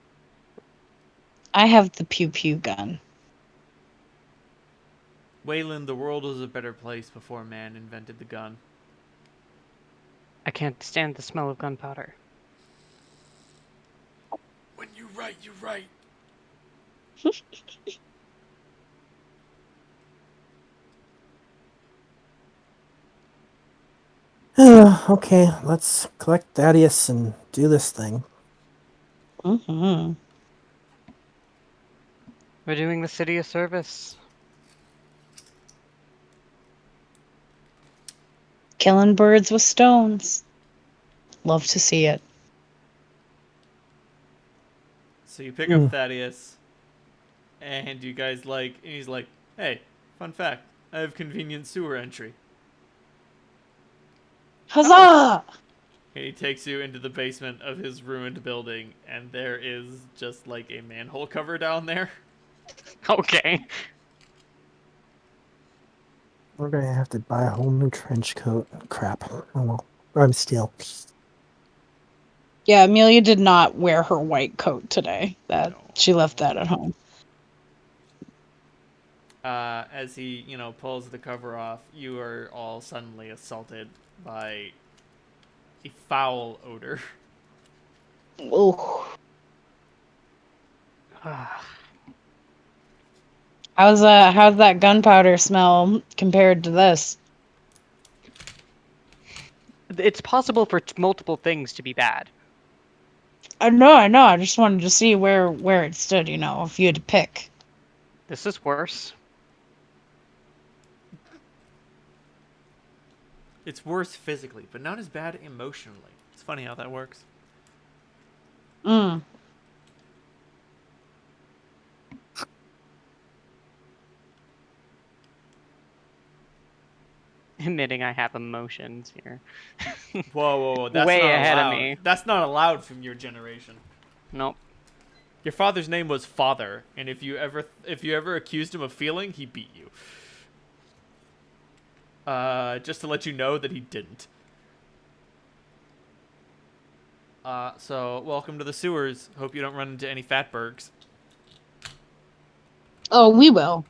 I have the pew pew gun. Waylon, the world was a better place before man invented the gun. I can't stand the smell of gunpowder. When you write, you write. Okay, let's collect Thaddeus and do this thing. Mm-hmm. We're doing the city a service. Killing birds with stones. Love to see it. So you pick up Thaddeus, and you guys and he's like, hey, fun fact, I have convenient sewer entry. Huzzah! And he takes you into the basement of his ruined building, and there is just like a manhole cover down there. Okay. We're gonna have to buy a whole new trench coat. Crap. Oh well. I'm steel. Yeah, Amelia did not wear her white coat today. She left that at home. As he, pulls the cover off, you are all suddenly assaulted by a foul odor. Ooh. How's that gunpowder smell compared to this? It's possible for multiple things to be bad. I know. I just wanted to see where it stood. If you had to pick. This is worse. It's worse physically, but not as bad emotionally. It's funny how that works. Mm. admitting I have emotions here. Whoa! That's Way not ahead of allowed. me. That's not allowed from your generation. Nope. Your father's name was Father, and if you ever accused him of feeling, he beat you. Just to let you know that he didn't. So welcome to the sewers. Hope you don't run into any fatbergs. Oh, we will.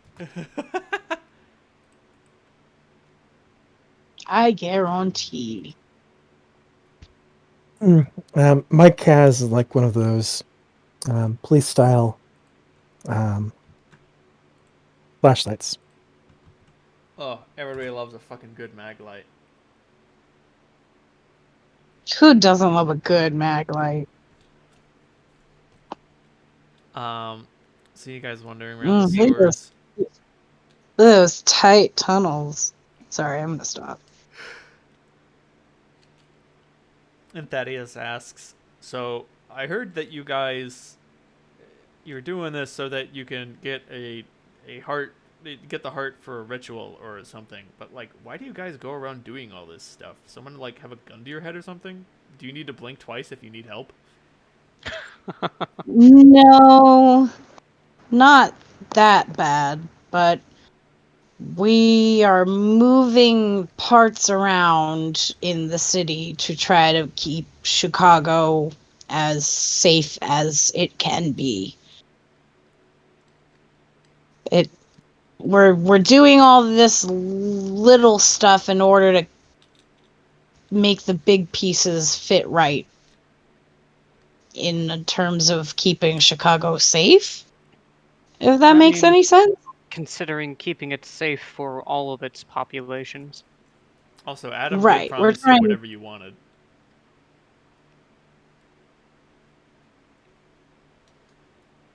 I guarantee. Mike has like one of those police style flashlights. Oh, everybody loves a fucking good mag light. Who doesn't love a good mag light? So you guys wandering around the Hate sewers. those tight tunnels. Sorry, I'm gonna stop. And Thaddeus asks, so I heard that you're doing this so that you can get a heart, get the heart for a ritual or something. But like, why do you guys go around doing all this stuff? Someone like have a gun to your head or something? Do you need to blink twice if you need help? No, not that bad, but we are moving parts around in the city to try to keep Chicago as safe as it can be. We're doing all this little stuff in order to make the big pieces fit right in terms of keeping Chicago safe. If that makes any sense. Considering keeping it safe for all of its populations. Also, Adam did Right. We're promise you trying. whatever you wanted.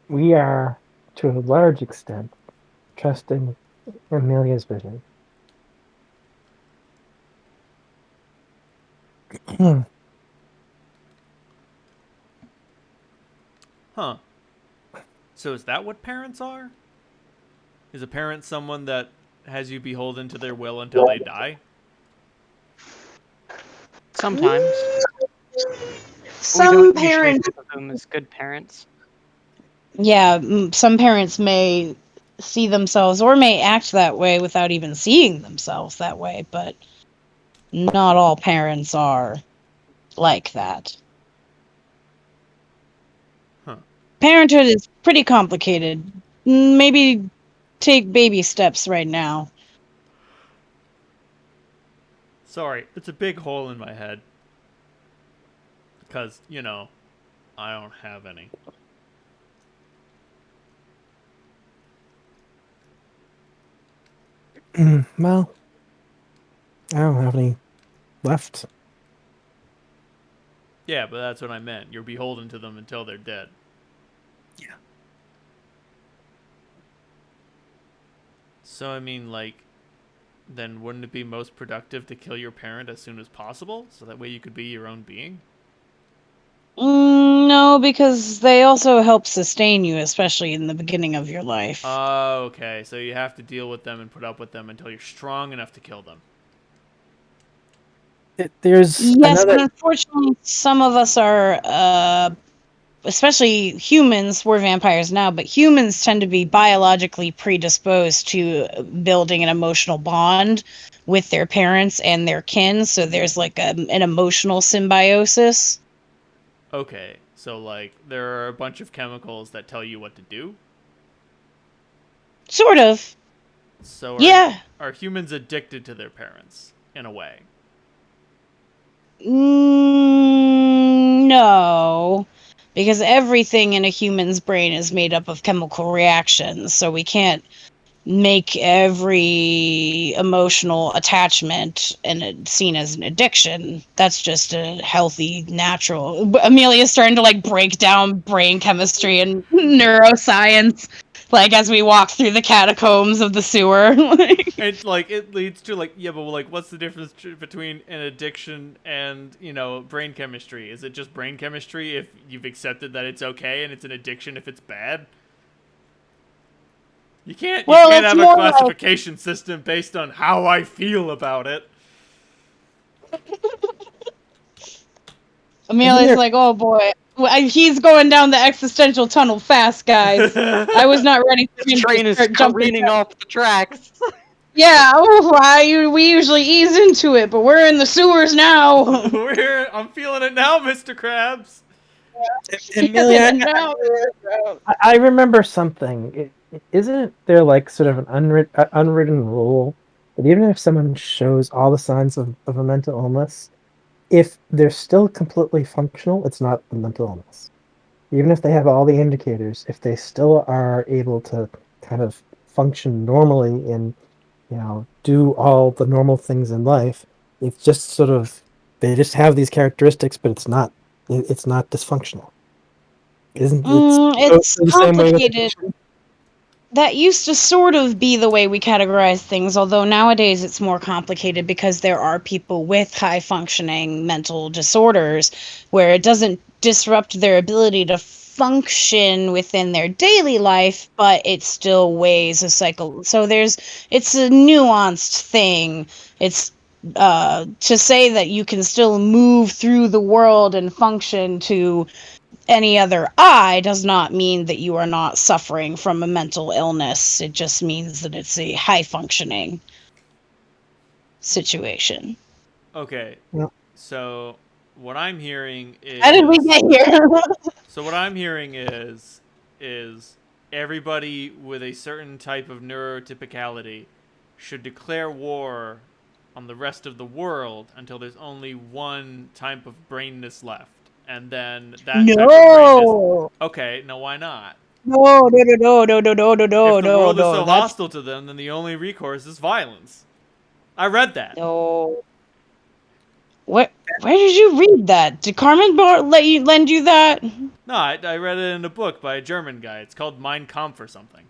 We are, to a large extent, trusting Amelia's vision. Huh. So is that what parents are? Is a parent someone that has you beholden to their will until they die? Sometimes. We Some don't usually parents, think of them as good parents. yeah, some parents may see themselves or may act that way without even seeing themselves that way, but not all parents are like that. Huh. Parenthood is pretty complicated. Maybe take baby steps right now. Sorry, it's a big hole in my head. Because, I don't have any. Well, I don't have any left. Yeah, but that's what I meant. You're beholden to them until they're dead. Yeah. So, I mean, then wouldn't it be most productive to kill your parent as soon as possible? So that way you could be your own being? No, because they also help sustain you, especially in the beginning of your life. Oh, okay. So you have to deal with them and put up with them until you're strong enough to kill them. There's Yes, another. but unfortunately, some of us are, especially humans, we're vampires now, but humans tend to be biologically predisposed to building an emotional bond with their parents and their kin, so there's like an emotional symbiosis. Okay, so there are a bunch of chemicals that tell you what to do. Sort of. So Yeah. are humans addicted to their parents in a way? No, because everything in a human's brain is made up of chemical reactions, so we can't make every emotional attachment and seen as an addiction. That's just a healthy, natural. Amelia's starting to break down brain chemistry and neuroscience, as we walk through the catacombs of the sewer. And it leads to yeah, but what's the difference between an addiction and brain chemistry? Is it just brain chemistry if you've accepted that it's okay, and it's an addiction if it's bad? You can't Well, have it's a more like- classification system based on how I feel about it. Amelia's like, oh boy, he's going down the existential tunnel fast, guys. I was not ready for him This train to is start jumping. careening off the tracks. Yeah, we usually ease into it, but we're in the sewers now. We're here. I'm feeling it now, Mr. Krabs. Amelia, I remember something. Isn't there like sort of an unwritten rule that even if someone shows all the signs of a mental illness, if they're still completely functional, it's not a mental illness. Even if they have all the indicators, if they still are able to kind of function normally and do all the normal things in life, it's just sort of they just have these characteristics, but it's not dysfunctional. Isn't It's the same way with complicated. addiction? That used to sort of be the way we categorize things, although nowadays it's more complicated because there are people with high functioning mental disorders where it doesn't disrupt their ability to function within their daily life, but it still weighs a cycle. So it's a nuanced thing. It's to say that you can still move through the world and function to any other eye does not mean that you are not suffering from a mental illness. It just means that it's a high functioning situation. Okay. Yep. So what I'm hearing is. How did we get here? So what I'm hearing is everybody with a certain type of neurotypicality should declare war on the rest of the world until there's only one type of brainness left. And then that type of brainness. Okay, no, why not? No. If the world is so That's hostile to them, then the only recourse is violence. I read that. no. What? Where did you read that? Did Carmen lend you that? No, I read it in a book by a German guy. It's called Mein Kampf or something.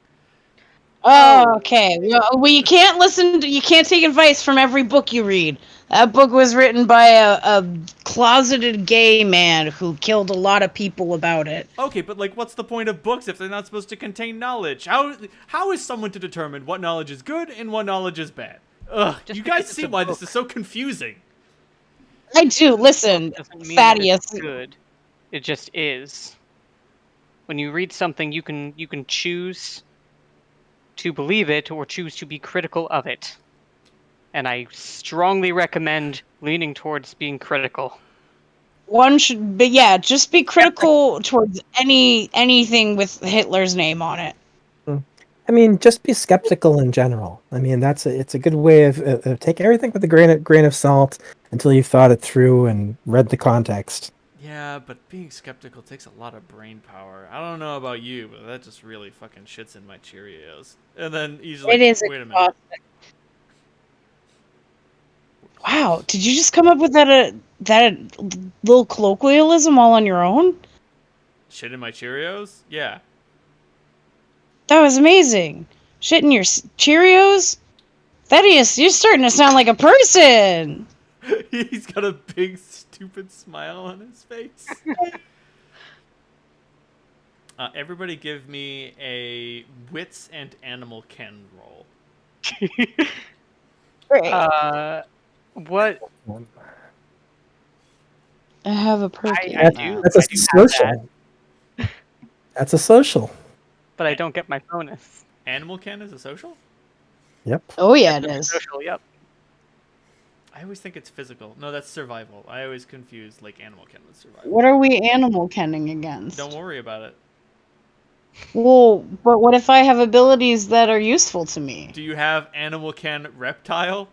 Oh, okay. Well, you can't you can't take advice from every book you read. That book was written by a closeted gay man who killed a lot of people about it. Okay, but like, what's the point of books if they're not supposed to contain knowledge? How is someone to determine what knowledge is good and what knowledge is bad? Ugh, Just you guys because see it's a why this book. is so confusing. I do. Listen, Doesn't mean that Thaddeus. it's good. It just is. When you read something, you can choose to believe it or choose to be critical of it. And I strongly recommend leaning towards being critical. One should be, just be critical towards anything with Hitler's name on it. I mean, just be skeptical in general. I mean, it's a good way of take everything with a grain of salt until you've thought it through and read the context. Yeah, but being skeptical takes a lot of brain power. I don't know about you, but that just really fucking shits in my Cheerios. And then he's like, It is wait a minute. exhausting. Wow, did you just come up with that little colloquialism all on your own? Shit in my Cheerios? Yeah. That was amazing. Shit in your Cheerios? Thaddeus, you're starting to sound like a person. He's got a big, stupid smile on his face. Everybody give me a wits and animal ken roll. Great. What? I have a perky. I do. That's a I do have social. That's a social. But I don't get my bonus. Animal ken is a social? Yep. Oh yeah, it My is. social, yep. I always think it's physical. No, that's survival. I always confuse like animal ken with survival. What are we animal kenning against? Don't worry about it. Well, but what if I have abilities that are useful to me? Do you have animal ken reptile?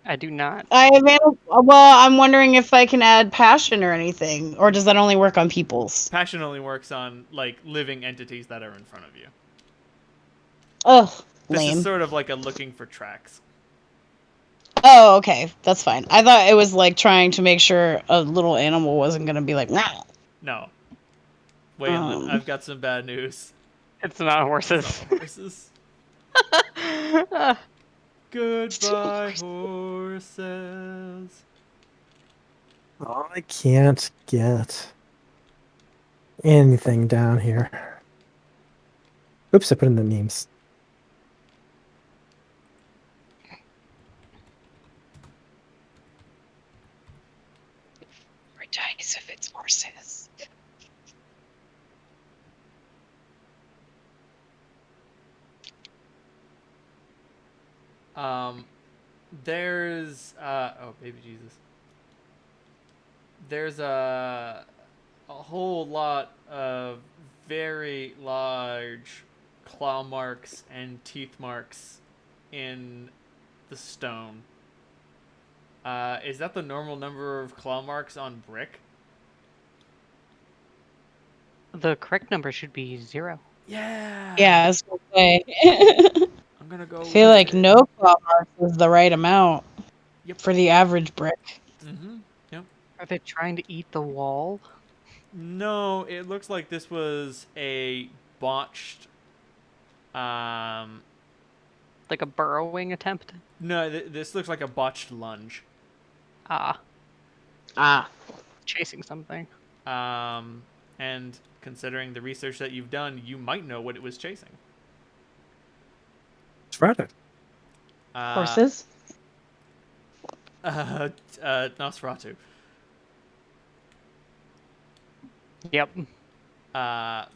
I do not. I'm wondering if I can add passion or anything, or does that only work on people's? Passion only works on like living entities that are in front of you. Ugh, This lame. is sort of like a looking for tracks. Oh, okay, that's fine. I thought it was like trying to make sure a little animal wasn't gonna be like, nah. No. Wait, I've got some bad news. It's not horses. It's not horses. Goodbye, horses. Oh, I can't get anything down here. Oops, I put in the memes. choice of its horses. There's oh baby Jesus. There's a whole lot of very large claw marks and teeth marks in the stone. Is that the normal number of claw marks on brick? The correct number should be 0. Yeah. Yeah, I was gonna say. I'm gonna go I feel with like it. no claw marks is the right amount Yep. for the average brick. Mm-hmm. Yep. Are they trying to eat the wall? No, it looks like this was a botched. Um, Like a burrowing attempt? no, this looks like a botched lunge. Ah, Ah. chasing something. And considering the research that you've done, you might know what it was chasing. It's rather. Horses? Nosferatu. Yep. Yeah,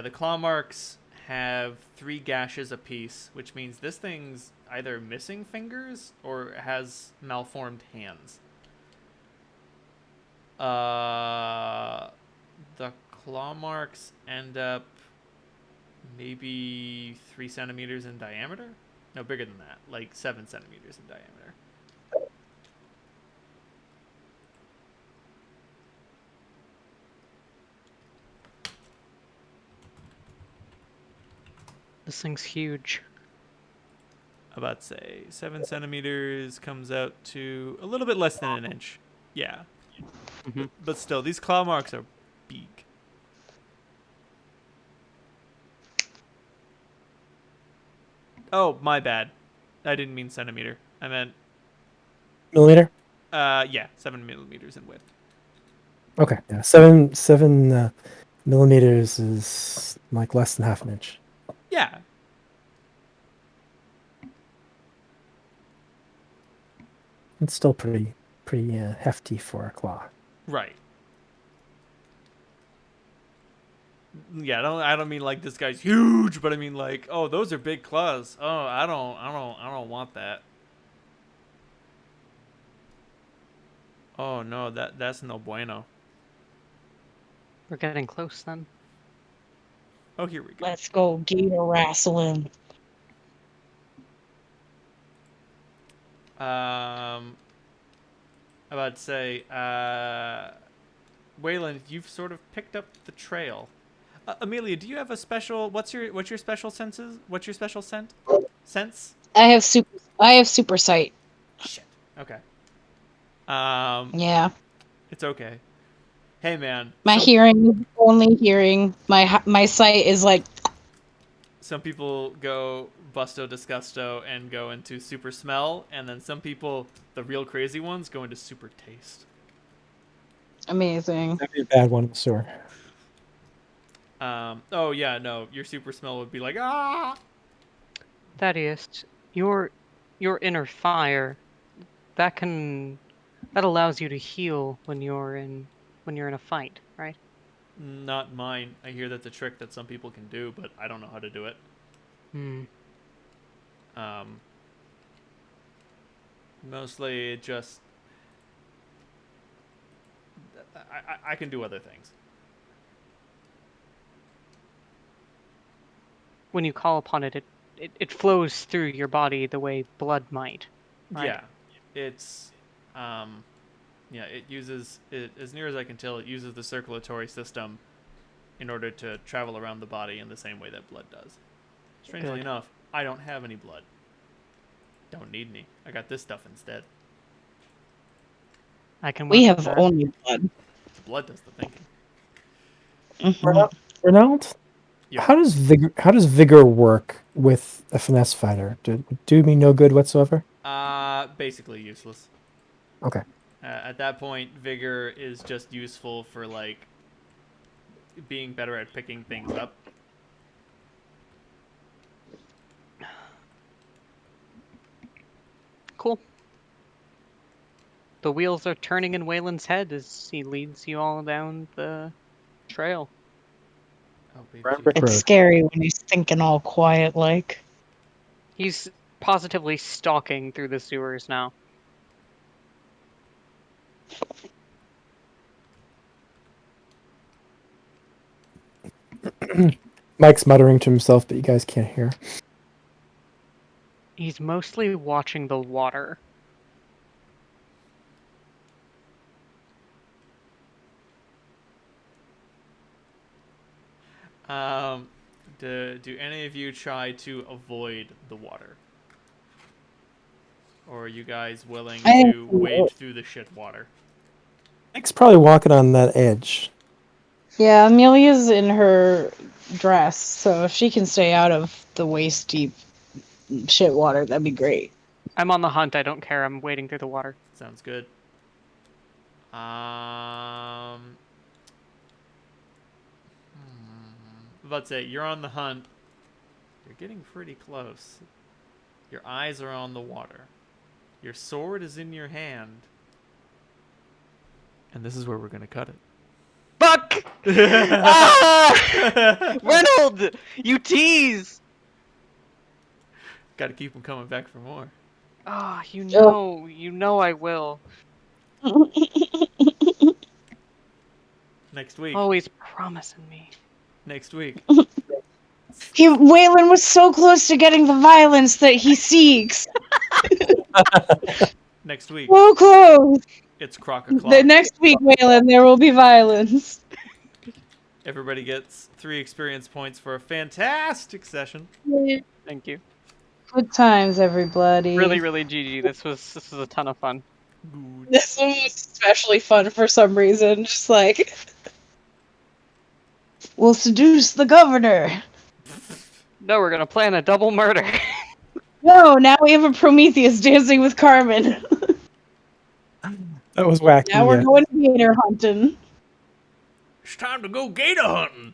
the claw marks have 3 gashes apiece, which means this thing's either missing fingers or has malformed hands. The claw marks end up maybe 3 centimeters in diameter? No, bigger than that, like 7 centimeters in diameter. This thing's huge. About to say 7 centimeters comes out to a little bit less than an inch. Yeah. Mhm. But still, these claw marks are big. Oh, my bad. I didn't mean centimeter. I meant, Millimeter? yeah, 7 millimeters in width. Okay. Yeah. Seven millimeters is like less than half an inch. Yeah. It's still pretty hefty for a claw. Right. Yeah, I don't mean like this guy's huge, but I mean like, oh, those are big claws. Oh, I don't want that. Oh no, that's no bueno. We're getting close then. Oh, here we go. Let's go gator wrestling. About to say, Waylon, you've sort of picked up the trail. Amelia, do you have a special? What's your special senses? What's your special sense? I have super sight. Shit. Okay. Yeah. It's okay. Hey, man. My hearing, only hearing. My sight is like. Some people go busto disgusto and go into super smell, and then some people, the real crazy ones, go into super taste. Amazing. That'd be a bad one in the sewer. Oh yeah, no, your super smell would be like Thaddeus, your inner fire, that allows you to heal when you're in a fight, right? Not mine. I hear that's a trick that some people can do, but I don't know how to do it. Hmm. Mostly it just I can do other things. When you call upon it, it flows through your body the way blood might, right? Yeah, it's yeah, it uses it, as near as I can tell, it uses the circulatory system in order to travel around the body in the same way that blood does. Strangely Good. enough, I don't have any blood. Don't need any. I got this stuff instead. I can. We work with have that. only blood. Blood does the thinking. Ronald, Yeah. how does vigor work with a finesse fighter? Do me no good whatsoever? Basically useless. Okay. At that point, vigor is just useful for like being better at picking things up. Cool. The wheels are turning in Waylon's head as he leads you all down the trail. Oh, baby Right, Jesus. Rick. It's Road. scary when he's thinking all quiet like. He's positively stalking through the sewers now. Mike's muttering to himself, but you guys can't hear. He's mostly watching the water. Do any of you try to avoid the water? Or are you guys willing I think to we wade will. through the shit water? Mike's probably walking on that edge. Yeah, Amelia's in her dress, so if she can stay out of the waist deep shit water, that'd be great. I'm on the hunt. I don't care. I'm wading through the water. Sounds good. Let's say you're on the hunt. You're getting pretty close. Your eyes are on the water. Your sword is in your hand. And this is where we're gonna cut it. Fuck! Ah! Reynold! You tease! Gotta keep them coming back for more. Ah, you know I will. Next week. Always promising me. Next week. Waylon was so close to getting the violence that he seeks. Next week. So close. It's Croc The o'clock. next week, Waylon, there will be violence. Everybody gets 3 experience points for a fantastic session. Thank you. Good times, everybody. Really, really GG. This was a ton of fun. Good. This one was especially fun for some reason. Just like, we'll seduce the governor. No, we're gonna plan a double murder. No, now we have a Prometheus dancing with Carmen. That was wacky. Now we're yeah. going gator hunting. It's time to go gator hunting.